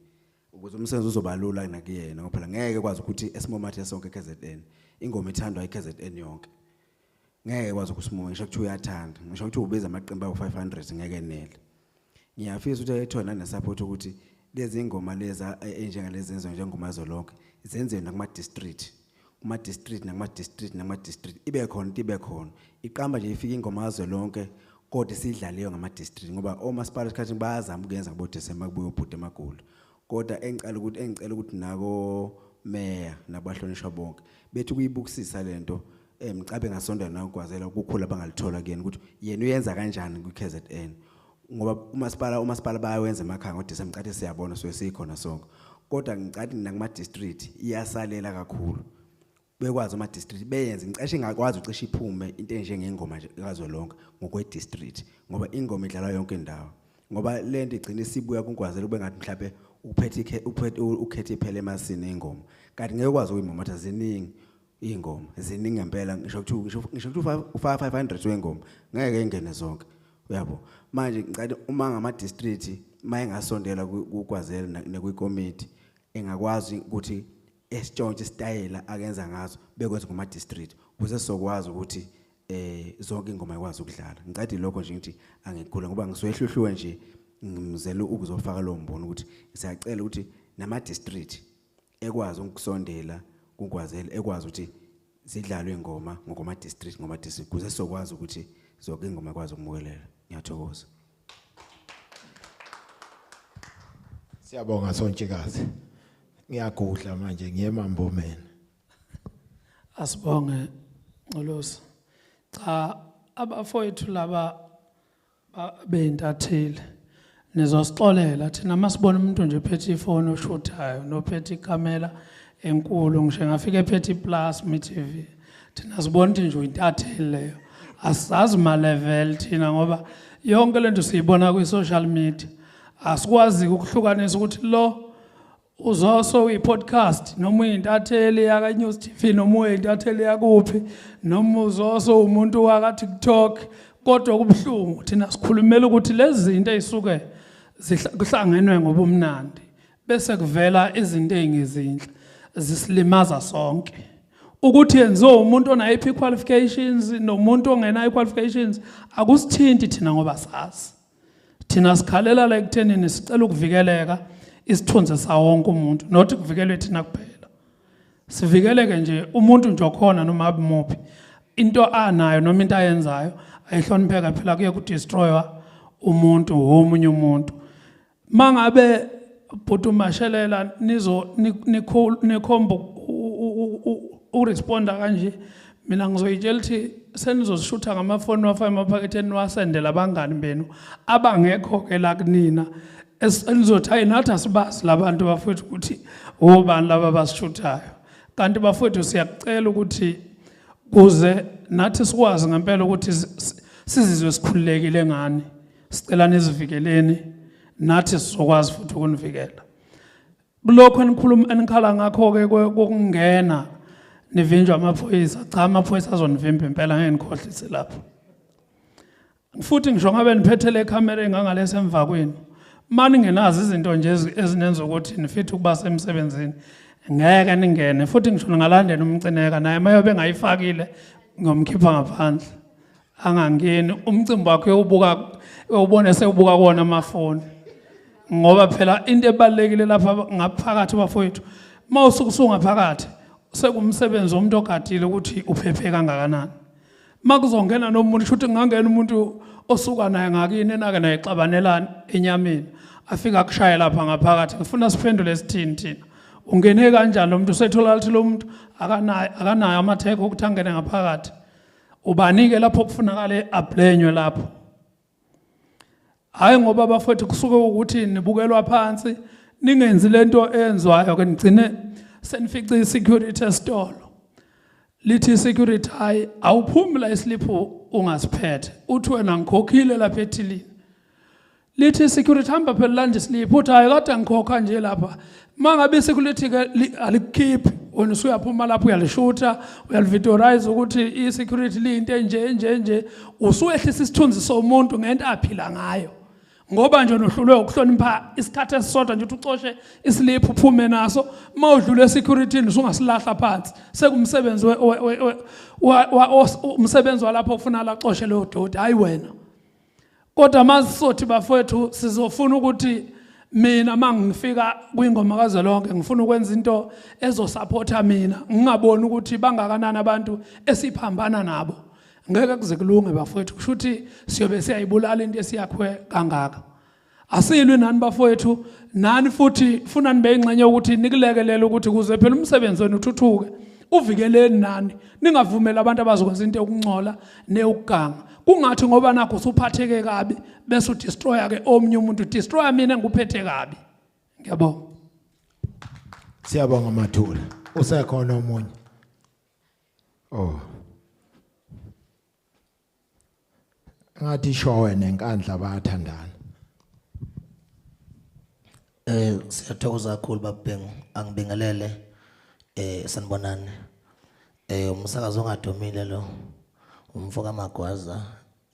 ukuze umsebenzi uzobalula nakuyena ngoba phela ngeke kwazi ukuthi esimomathe sonke eKZN ingoma ithandwa eKZN yonke ngeke kwazi ukusimuka ngisho ukuthi uyathanda ngisho ukuthi ubiza amaqembu awu500 ngeke nele ngiyafisa ukuthi ayethona nesupport ukuthi lezi ingoma leza enjengalezi enzo njengoma kaZwelonke izenziwe nakuma district uma district nakuma district ibe khona iqamba nje ifika ingoma kaZwelonke kodwa sidlaleyo ngama district ngoba omasipala isikhathi bayazama ukuyenza ngo December kubuye ubhuti eMagulu kodwa engicela ukuthi nako mayor nabahlonishwa bonke bethi kuyibukisisa lento mcabe ngasonda na uGwazela ukukhula bangalithola kuyena ukuthi yena uyenza kanjani kuKZN ngoba umasipala bayawenza emakhaya ngo December ngicathi siyabona sikhona sonke kodwa ngicathi nakuma district iyasalela kakhulu bekwazi ama district beyenze ngicishe ingakwazi ucishe iphume into enjengengoma kaZwelonke ngokwe district ngoba ingoma idlalwa yonke indawo ngoba lento igcina isibuya kuGwazela kube ngathi mhlawumbe ukhethe iphele emasini ingoma kanti ngeke ukwazi ukuyimomatha ziningi ingoma ziningi ngempela ngisho ukuthi 500 wengoma ngeke ingene zonke uyabo manje ngicela uma ngama district mayengasondela kuGwazela nekwikomiti engakwazi ukuthi esitshontshe style akenza ngazo bekwenza ngoma district ukuze sizokwazi ukuthi zonke ingoma ikwazi ukudlala ngicela lokho nje ngithi angikhula ngoba ngisoyehluhluwe nje ngimzela ukuzofaka lo mbono ukuthi siyacela ukuthi nama district ekwazi ukusondela kuGwazela ekwazi ukuthi zidlalwe ingoma ngoma district ngoba district kuze sizokwazi ukuthi zonke ingoma ikwazi ukumukelela ngiyathokoza siyabonga Sontshikazi ngiyagudla manje ngiyemambomeni asibonge Nxolosi cha abafowethu laba beintathile nizosixolela thina masibona umuntu nje phethe ifoni oshuthayo nophethe ikamera enkulu ngisho ngafika ephethe iPlasma TV thina sibona nje uyintathile leyo asazi ma level thina ngoba yonke lento siyibona ku social media asikwazi ukuhlukanisa ukuthi lo uzoso uyipodcast noma uyintatheli yaka News TV noma uyintatheli yakuphi noma uzoso umuntu waka TikTok kodwa kubhlungu thina sikhulumela ukuthi lezi zinto ezisuke zihlangenwe ngobumnandi bese kuvela izinto ezingezinhle zisilimaza sonke ukuthi yenziwe umuntu onayiphi qualifications nomuntu ongenayo qualifications akusithinti thina ngoba sazi thina sikhalela la ekuthenini sicela ukuvikeleka isithunzi sawonke umuntu not kuvikelwe thina kuphela sivikeleke nje umuntu nje okhona noma abumuphi into anayo noma into ayenzayo ayihlonipheka phela kuye ku destroywa umuntu omunye umuntu mangabe bhuti umashelela nikhomba uresponda kanje, mina ngizoyitshela ukuthi senizozishutha ngamafoni wafaka emaphaketheni niwasendela abangani benu abangekho ke la kunina esenizothi hayi nathi asibazi labantu bafethu ukuthi obani laba basishuthayo. Kanti bafethu siyakucela ukuthi kuze nathi sikwazi ngempela ukuthi sizizwe sikhululekile ngani, sicela nizivikeleni nathi sizokwazi futhi ukunivikela. Kulokho enikhuluma enikhala ngakho ke kokungena nivinjwa amaphoyisa, cha amaphoyisa azonivimba impela ngeke nikhohlise lapho. Futhi ngisho ngabe niphethele ikhamera engangale emva kwenu, mani ngenazi izinto nje ezinenza ukuthi nifithe ukuba semsebenzini ngeke ningene, futhi ngisho ngalandela umcineka naye mayobe ngayifakile ngomkhipha ngaphandle angangeni umcimbi wakhe ubone sewubuka kona amafoni. Ngoba phela into ebalekile lapha ngaphakathi bafowethu mawusukusunga phakathi sekumsebenzi womuntu ogadile ukuthi uphephe kangakanani. Makuzongena nomuntu shuthi ngangena umuntu osuka naye ngakini enake naye xabanelana enyameni afika kushaya lapha ngaphakathi, ngifuna siphendule sithini thina, ungene kanjani lo muntu usethola ukuthi lo muntu akanayo amatheko ukuthi angene ngaphakathi, ubanike lapho kufunakala ablenywe lapho. Hayi ngoba bafethu kusuke ukuthi nibukelwa phansi ningenzi lento enzwayo ke nigcine senifica isecurity esitolo lithi security hayi awuphumi la isliphu ungasiphethe uthi wena ngikhokhile lapha ethilini. Lithi security hamba phela lanje isliphu uthi hayi kade ngikhokha nje lapha. Mangabe security ke alikhiphi wena usuyaphuma lapho uyalishutha uyalivitorize ukuthi isecurity linto nje usuyehlisa isithunzi somuntu ngento aphila ngayo. Ngoba nje nohlulwe ukuhlonipha isikhathi esisodwa nje ucoshe islip uphume naso mawudlule security usungasilahla phansi sekumsebenzi umsebenzi walapho ufuna la xoshe lo dodi hayi wena. Kodwa masisothi bafowethu sizofuna ukuthi mina mangifika kwingoma kazwelonke ngifuna ukwenza into ezosupporta mina ngingaboni ukuthi bangakanani abantu esiphambana nabo. Ngeke kuze kulunge bafowethu kushuthi siyobe siyayibulala into esiyakhwe kangaka. Asilwi nani bafowethu nani futhi funa nibe ingxenye ukuthi nikulekelele ukuthi kuze phela umsebenzi wenu uthuthuke uvikeleni nani ningavumela abantu abazokwenza into okungcola neukuganga. Kungathi ngoba nakho usuphatheke kabi bese udestroya ke omnye umuntu destroya mina nguphethe kabi. Ngiyabonga. Siyabonga Mathula. Usekhona omunye. Oh. Ngathi showe nenkandla bayathandana. Siyathokoza kakhulu babhengu angibingelele sanibonani. Umsakazo ongadumile lo umfoka Magwaza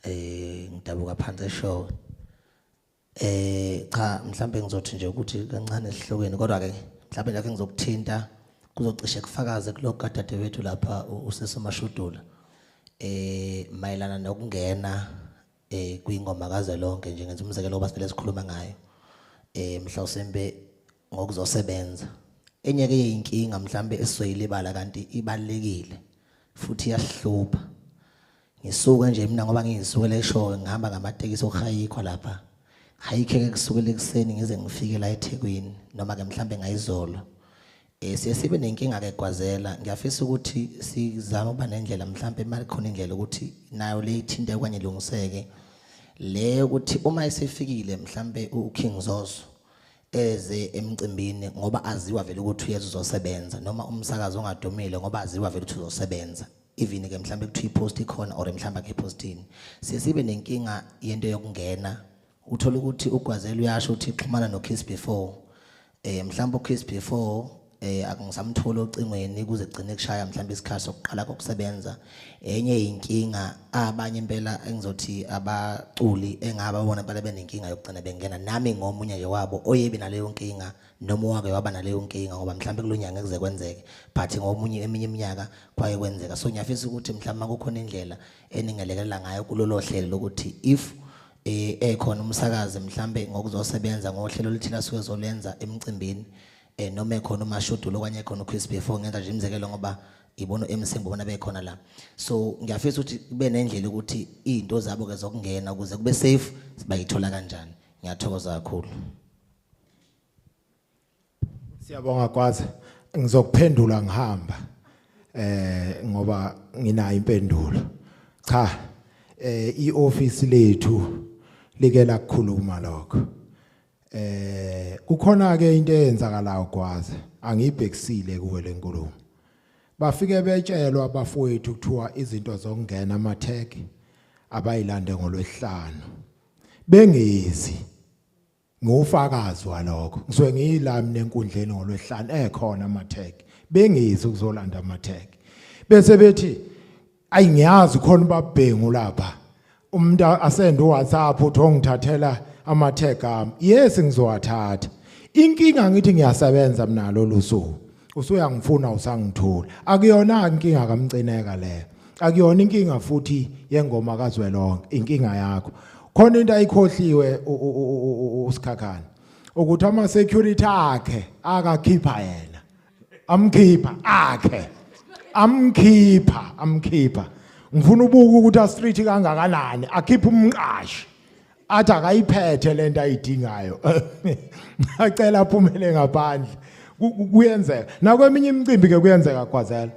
ngidabuka phansi eshow. Cha mhlambe ngizothi nje ukuthi kancane esihlokweni kodwa ke mhlambe nje ngizokuthinta kuzocishe kufakaze kuloko kadade wethu lapha usesemashudula mayelana nokungena kwingoma kazwelonke nje ngenza umzekelo oba sivele sikhuluma ngayo mhlawumbe ngokuzosebenza enye ke inkinga mhlambe esizoyilibala kanti ibalekile futhi iyahlupha. Ngisuka nje mina ngoba ngiyisukela eshowe ngihamba ngamatekisi okhayikho lapha hayikhe kusukela ekseni ngize ngifike la eThekwini noma ke mhlambe ngayizolo. Siye sibe nenkinga ke Gwazela ngiyafisa ukuthi sizame uba nendlela mhlambe mali khona indlela ukuthi nayo le ithinte kwanye lungiseke le ukuthi uma isifikile mhlambe uKing Zoso eze emcimbini ngoba aziwa vele ukuthi uyeza uzosebenza noma umsakazo ongadumile ngoba aziwa vele ukuthi uzosebenza even ke mhlambe kuthi ipost ikhona or mhlambe ke postini sibe nenkinga yento yokungena uthola ukuthi uGwazela uyasho ukuthi xhumana noKiss Before mhlambe uKiss Before akungisamthola ocingweni kuze kugcine kushaya mhlambe isikhathi sokuqala kokusebenza. Enye inkinga abanye impela engizothi abaculi engababona bale benenkinga yokugcina bengena nami ngomunye nje wabo oyebi naleyo nkinga noma wake waba naleyo nkinga ngoba mhlambe kulonyanga kuze kwenzeke but ngomunye eminye iminyaka kwaye kwenzeka. So ngiyafisa ukuthi mhlambe kukhona indlela eningelekelela ngayo kulolo hlelo lokuthi if ekhona umsakazi mhlambe ngokuzosebenza ngohlelo lithina suke zolenza emcimbini noma ekhona umashudulo kwanye ekhona uKiss Before ngenza nje imizekelo ngoba ibono MC ngibona bekhona la. So ngiyafisa ukuthi kube nendlela ukuthi izinto zabo ke zokungena ukuze kube safe bayithola kanjani. Ngiyathokoza kakhulu. Siyabonga kwazi ngizokuphendula ngihamba ngoba nginayo impendulo. Cha ioffice lethu like la kukhuluma lokho. Kukhona ke into eyenzakalayo kwazi angibhekisile kuwe lenkulumo. Bafike betshelwa abafowethu kuthiwa izinto zokungena ama-tag abayilande ngolwesihlanu. Bengezi ngofakazi walokho. Ngizwe ngiyilami nenkundleni ngolwesihlanu ekhona ama-tag. Bengezi ukuzolanda ama-tag. Bese bethi ayingiyazi khona babhengu lapha. Umuntu asende uWhatsApp uthi ongithathela ama-tag ami. Yes ngizowathatha. Inkinga ngithi ngiyasebenza mina lolu suku. Usuyangifuna usangithola. Akuyona inkinga kamcineka leyo. Akuyona inkinga futhi yengoma kaZwelonke, inkinga yakho. Khona into ayikhohliwe uSikhakhane. Ukuthi ama security akhe akakhipha yena. Amkhipha akhe. Amkhipha. Ngifuna ubuka ukuthi a street kangakanani, akhipha umqashi. Athi akayiphethe lento ayidingayo. Acela aphumele ngaphandle. Kuyenzeka nakweminye imicimbi ke kuyenzeka kwazela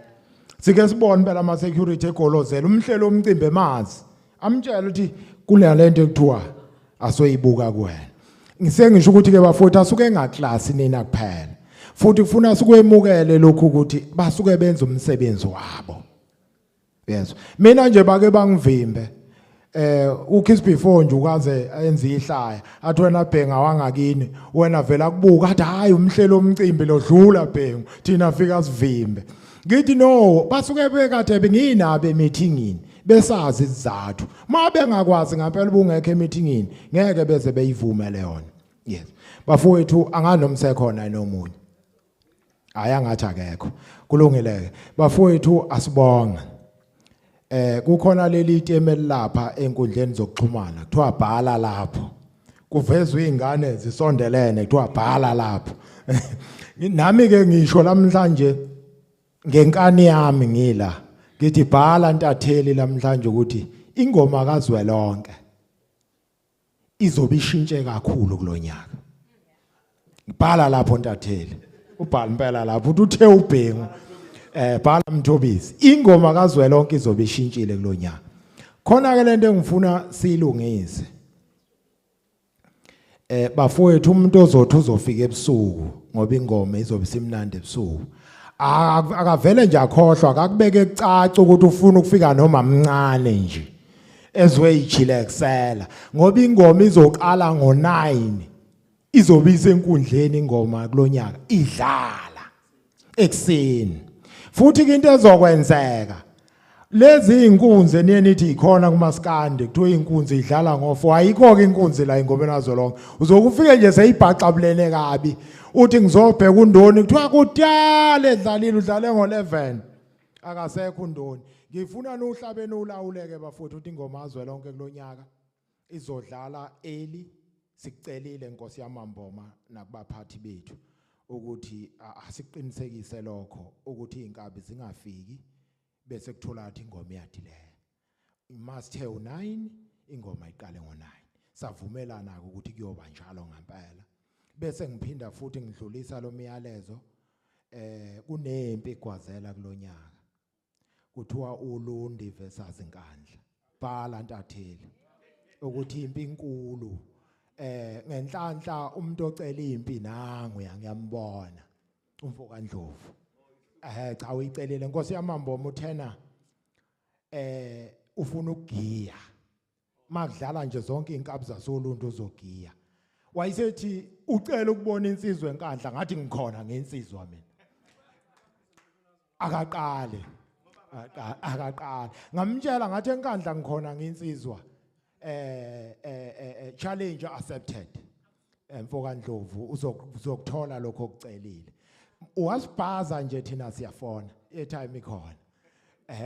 sike sibone phela ama security egolozela umhlelo omcimbi emazi amtshela ukuthi kule lento ekuthiwa asoyibuka kuwena ngisengisho ukuthi ke bafowethu asuke engaclass nina kuphela futhi kufuna sikwemukele lokhu ukuthi basuke benza umsebenzi wabo. Yes mina nje bake bangivimbe uKiss before nje ukaze enze ihlaya athi wena bhenga wangakini wena vela kubuka athi hayi umhlelo omcimbi lodlula bhengu thina fika sivimbe ngithi no basuke bekade benginabe meetingini besazi izizathu mabe ngakwazi ngempela ubungekho emeetingini ngeke beze beyivumele yona. Yes bafowethu anganomsekhona nomunye ayangathi akekho kulungile bafowethu asibonga. Kukhona leli temel lapha enkundleni zokuxhumana kuthiwa bhala lapho kuvezwe izingane zisondelene kuthiwa bhala lapho nami ke ngisho namhlanje ngenkani yami ngila ngithi bhala Ntatheli namhlanje ukuthi ingoma kaZwelonke izobe ishintshe kakhulu kulonyaka. Bhala lapho Ntatheli ubhala impela lapho uthe ubhengu bhala Mthobisi ingoma kaZwelonke izobe ishintshile kulonyaka. Khona ke lento engifuna silungise. Bafowethu umuntu ozothi uzofika ebusuku ngoba ingoma izobe simnandi ebusuku. Akavele nje akhohlwa akakubeke ecaca ukuthi ufuna ukufika noma mncane nje. Ezwe ijile kusela ngoba ingoma izoqala ngo9 izobe isenkundleni ingoma kulonyaka idlala ekseni. Futhi into ezokwenzeka lezi inkunzi eniyenithi ikhona kumaskande kuthiwa inkunzi idlala ngo4 ayikho ke inkunzi la ingomeni kaZwelonke uzokufike nje seyibhaqabulene kabi uthi ngizobheka uNdoni kuthiwa kudala edlalile udlale ngo11 akasekho uNdoni. Ngifuna nohlabeni ulawuleke bafowethu ukuthi ingoma kaZwelonke kulonyaka izodlala early sikucelile Nkosi yamaMboma nakubaphathi bethu ukuthi asiqinisekise lokho ukuthi inkabi zingafiki bese kuthola ukuthi ingoma iyadileya. Must have 9 ingoma iqale ngo9. Savumelana ukuthi kuyoba njalo ngempela. Bese ngiphinda futhi ngidlulisa lo myalezo kunempi egwazela kulonyaka. Kuthiwa uLundi versus Nkandla. Bhala Ntatheli ukuthi impi inkulu ngenhlanhla umuntu ocela impi nangu ngiyambona umfoka Ndlovu cha uyicelile Nkosi yamaMboma uthena ufuna ukugiya makudlala nje zonke inkabi zasoluntu uzogiya wayesethi ucela ukubona insizwe enkandla ngathi ngikhona ngensizwa mina akaqale ngamtshela ngathi enkandla ngikhona ngensizwa challenge accepted. Mfoka Ndlovu uzokuthola lokho okucelile. Uwasibhaza nje thina siyafona etime ikhona.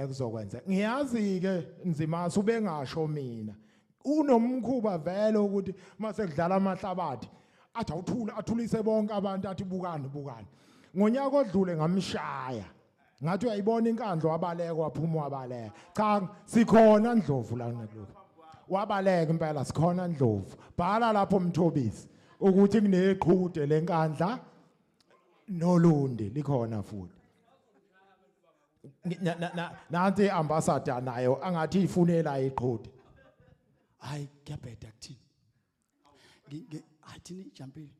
Kuzokwenza. Ngiyazi ke nzima ubengasho mina. Unomkhuba vele ukuthi mase kudlala amahlabathi athi awuthula athulise bonke abantu athi bukani. Ngonyaka odlule ngamshaya. Ngathi uyayibona inkandlo wabaleka waphuma wabaleka. Cha sikhona Ndlovu la ngekulo. Wabaleka impela sikhona Ndlovu. Bhala lapho Mthobisi ukuthi kuneqhude lenkandla nolundi likhona futhi nanti ambassador nayo angathi ifunela iqhudi hayi kuyabheda kuthini athini jampile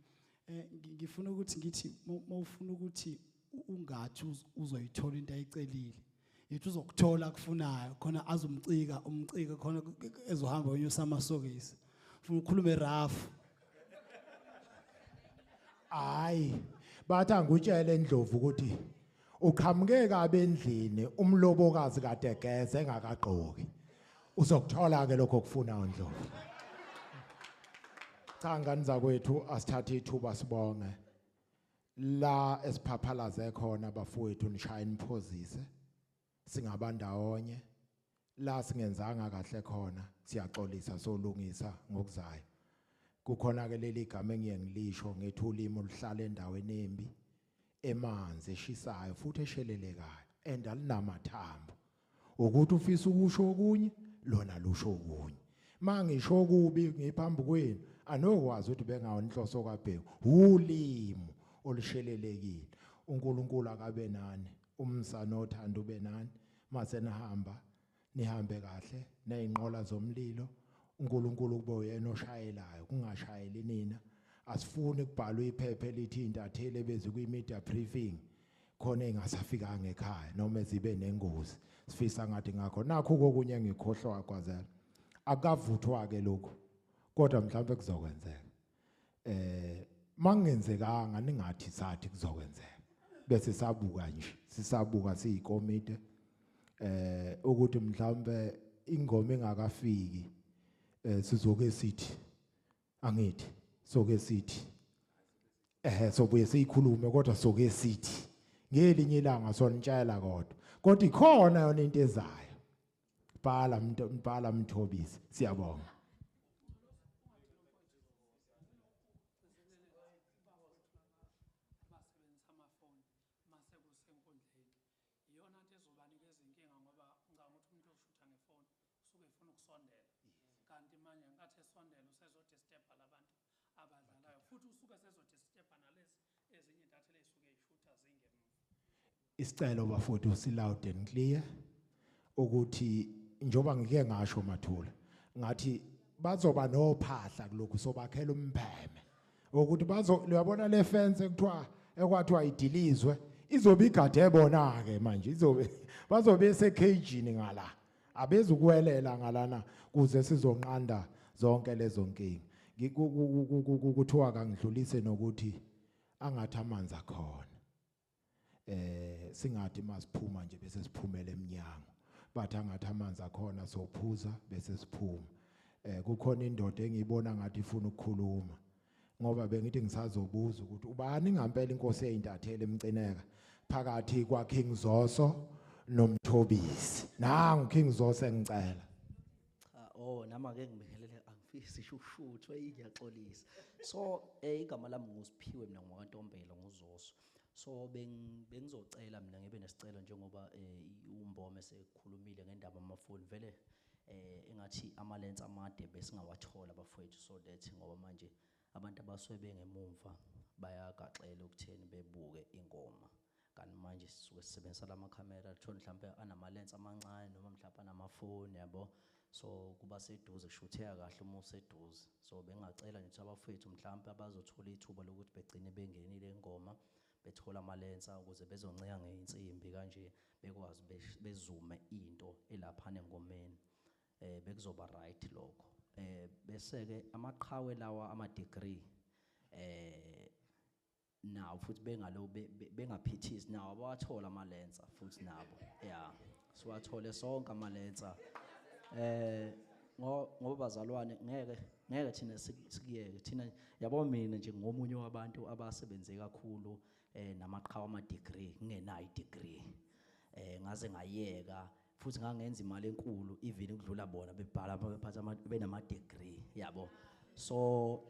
ngifuna ukuthi ngithi mawufuna ukuthi ungathi uzoyithola into ayicelile yithi uzokuthola akufunayo khona azomcika umcika khona ezohamba wenyusa amasokisi ufuna ukukhuluma rafu hayi bathi angutshele endlovu ukuthi uqhamuke kabe endlini umlobokazi kade geze engakaqoki uzokuthola ke lokho kufunayo ndlovu cha ngani zakwethu asithathe ithuba sibonge la esiphaphalaze khona abafowethu nishaya imphozise singabandawonye la singenzanga kahle khona siyaxolisa solungisa ngokuzayo kukhona ke leli gama engiyengilisho ngethi ulimi oluhlala endaweni embi emanzi eshisayo futhi eshelelekayo endalinamathamba ukuthi ufisa ukusho okunye lona lusho okunye mangisho kubi ngiphambi kwenu anokwazi ukuthi bengawo inhloso kaBheki ulimi olushelelekile uNkulunkulu akabe nani umsana othanda ube nani mase nihamba nihambe kahle nezinqola zomlilo uNkulunkulu kube uyena oshayelayo kungashayeli nina asifuni kubhalwa iphepha elithi intatheli beze kwi-media briefing khona engasafikanga ekhaya noma zibe nengozi sifisa ngathi ngakho nakho kokunye ngikhohlwa kwazela akavuthwa ke lokho kodwa mhlawumbe kuzokwenzeka mangenzekanga ningathi sathi kuzokwenzeka bese sabuka nje sisabuka siyikomite ukuthi mhlawumbe ingoma engakafiki sizoke sithi angithi soke sithi sobuye siyikhulume kodwa soke sithi ngelinye ilanga sonitshayela kodwa ikhona yona into ezayo bhala Mthobisi siyabonga iyona into ezobanikeza inkinga ngoba ngangokuthi umuntu oshutha ngefoni usuke efuna ukusondela kanti manje nkathi esondela usezodisturba labantu abadlalayo futhi usuke sezodisturba nalezi ezinye intatheli ezisuke eyishutha zingemuva isicelo bafowethu si loud and clear ukuthi njoba ngike ngasho Mathula ngathi bazoba nophahla kulokhu sobakhela umpheme ukuthi uyabona le fence ekuthiwa ekwathiwa idilizwe izobe igade bona ke manje bazobe esekhejini ngala abezukuwelela ngalana kuze sizonqanda zonke lezo nkingi kuthiwa kangidlulise nokuthi angathi amanzi akhona singathi masiphuma nje bese siphumela eminyango bathi angathi amanzi akhona sophuza bese siphuma kukhona indoda engiyibona ngathi ifuna ukukhuluma ngoba bengithi ngisazobuza ukuthi ubani ngempela inkosi eyintathele emcineka phakathi kwa King Zoso noMthobisi nangu King Zoso engicela nama ke ngibingelele angifisi ishushuthwe iyaxolisa so igama lami ngusiphiwe mina ngwaNtombela nguZoso so bengizocela mina ngibe nesicelo njengoba uMbome sekukhulumile ngendaba amafoni vele engathi amalensi amade besingawathola bafowethu so that ngoba manje abantu abaswebe ngemumva bayagaxela ukutheni bebuke ingoma kanti manje sisuke sisebenzisa lamakhamera thona mhlawumbe anamalensi amancane noma mhlawumbe anamafoni yabo so kuba seduze kushutheka kahle uma useduze so bengacela nje abafowethu mhlawumbe abazothola ithuba lokuthi begcine bengenile ingoma bethola amalensa ukuze bezonceka ngeinsimbi kanje bekwazi bezume into elaphana engomeni bekuzoba right lokho bese ke amaqhawe lawa ama degree nawo futhi bengalo bengaphithisi nawo abawathola amalensa futhi nabo yeah siwathole sonke amalensa ngoba bazalwane ngeke thina sikiyeke thina yabo mina nje ngomunye wabantu abasebenze kakhulu namaqhawe ama degree ngingenayo degree ngaze ngayeka futhi ngangenza imali enkulu even ukudlula bona bebhala bephatha benama degree yabo so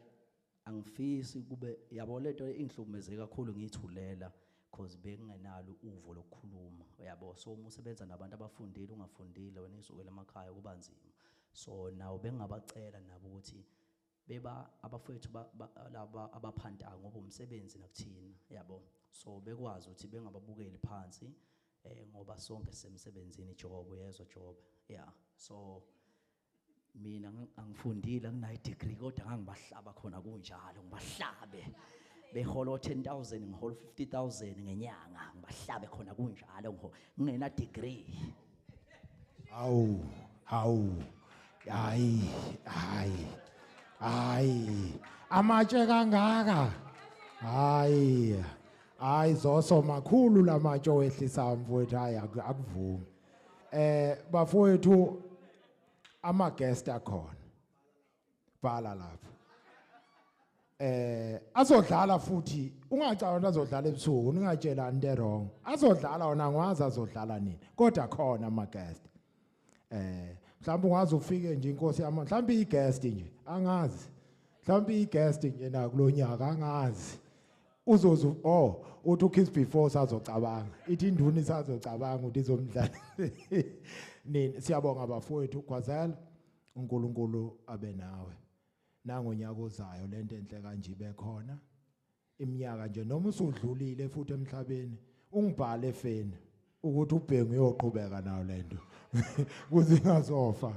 angifisi kube yabo lento inhlumeze kakhulu ngithulela because bengingenalo uvo lokukhuluma yabo so uma usebenza nabantu abafundile ungafundile wena isukela emakhaya kuba nzima so nawo bengabacela nabo ukuthi beba abafowethu laba abaphanda ngoba umsebenzi nakuthina yabo so bekwazi ukuthi bengababukeli phansi ngoba sonke semsebenzini job yezwa job yeah so mina angifundile anginayo degree kodwa ngangibahlaba khona kunjalo ngibahlabe behola 10,000 ngihola 50,000 ngenyanga ngibahlabe khona kunjalo ngingena degree hayi amatshe kangaka hayi zoso makhulu lamatshe wehlisa mfowethu hayi akuvumi bafowethu ama guest akhona bhala lapha azodlala futhi ungacabanga azodlala ebusuku ungatshela into wrong azodlala wona ngwazi azodlala nini kodwa khona ama guest mhlawumbe ungaze ufike nje inkosi yama mhlawumbe i-guest nje angazi mhlawumbe i-guest nje na kulonyaka angazi uzozu uthi kids before sazocabanga ithi induni isazocabanga ukuthi izomdlala nini siyabonga abafowethu kwazela uNkulunkulu abe nawe nangonyaka ozayo lento enhle kanje ibe khona iminyaka nje noma usudlulile futhi emhlabeni ungibhale efeni ukuthi ubhengu uyoqhubeka nayo lento kuze ingazofa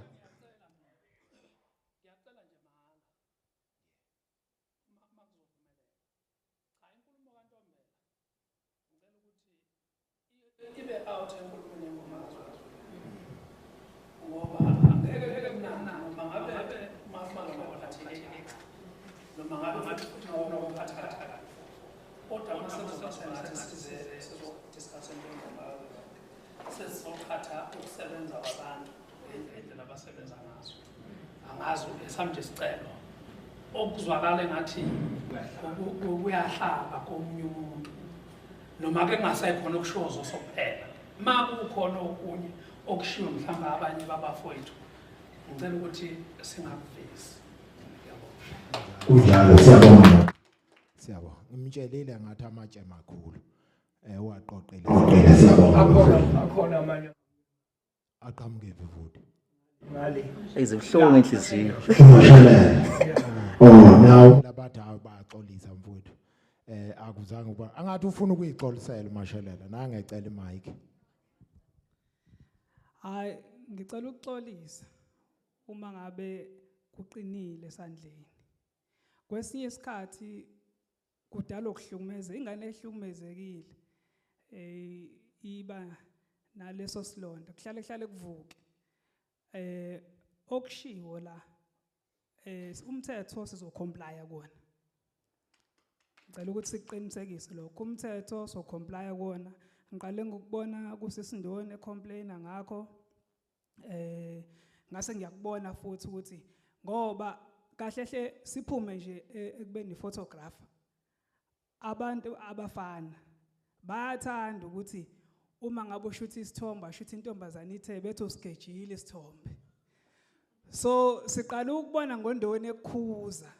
ibe out enkulumeni yengomazwazi ngoba angeke mnana noma ngabe noma ngabe ngathi nokuphatha kodwa masengathi sizodiscuss ngengoma sesizokhatha ukusebenza kwabantu ngendlela abasebenza ngazo angazi esamje isicelo okuzwakala engathi kuyahlaba komunye umuntu noma ke kungasekhona okushozo sokuphela makukhona okunye okushiwo mhlawumbe abanye babafowethu ngicela ukuthi singakuvezi kunjalo siyabonga ngimtshelile ngathi amatshe makhulu waqoqela siyabonga akhona amanye aqhamuke futhi ngale ezibhlungu inhliziyo now labathi bayaxolisa mfowethu akuzange uba angathi ufuna ukuyixolisela uMashelela nangecela imic hayi ngicela ukuxolisa uma ngabe kuqinile esandleni kwesinye isikhathi kudala okuhlukumeza ingane ehlukumezekile iba naleso silonda kuhlale kuvuke okushiwo la umthetho sizocomplya kona ngicela ukuthi siqinisekise lokho umthetho so comply kona ngiqale ngokubona kusisindoni ecomplaina ngakho ngase ngiyakubona futhi ukuthi ngoba kahle siphume nje ekubeni photographer abantu abafana bayathanda ukuthi uma ngabe ushuthi isithombe ashuthi intombazana ithe bethu usigejile isithombe so siqala ukubona ngondoni ekukhuza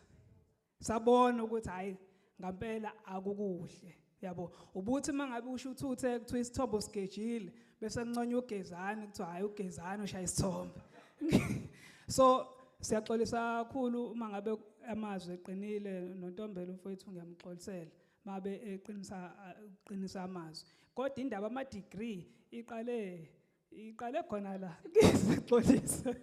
sabona ukuthi hayi ngampela akukuhle yabo ubuthi mangabe ushuthi uthe kuthiwa isithombe usigejile bese kunconya ugezana kuthiwa hayi ugezana ushaya isithombe so siyaxolisa kakhulu uma ngabe amazwi eqinile noNtombela umfowethu ngiyamxolisela mabe eqinisa amazwi kodwa indaba ama degree iqale khona la ngizixolisa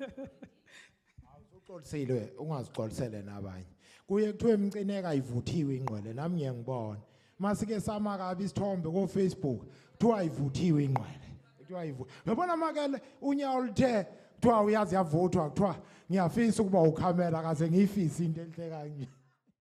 uxolisile ungazixolisele nabanye kuye kuthiwe emcineka ayivuthiwe ingqwele nami ngiyangibona masike sama kabi isithombe ko Facebook kuthiwa ayivuthiwe ingqwele kuthiwa yabona makele unyawo lithe kuthiwa uyazi yavuthwa kuthiwa ngiyafisa ukuba ukhamera kaze ngiyifisa into enhle kanje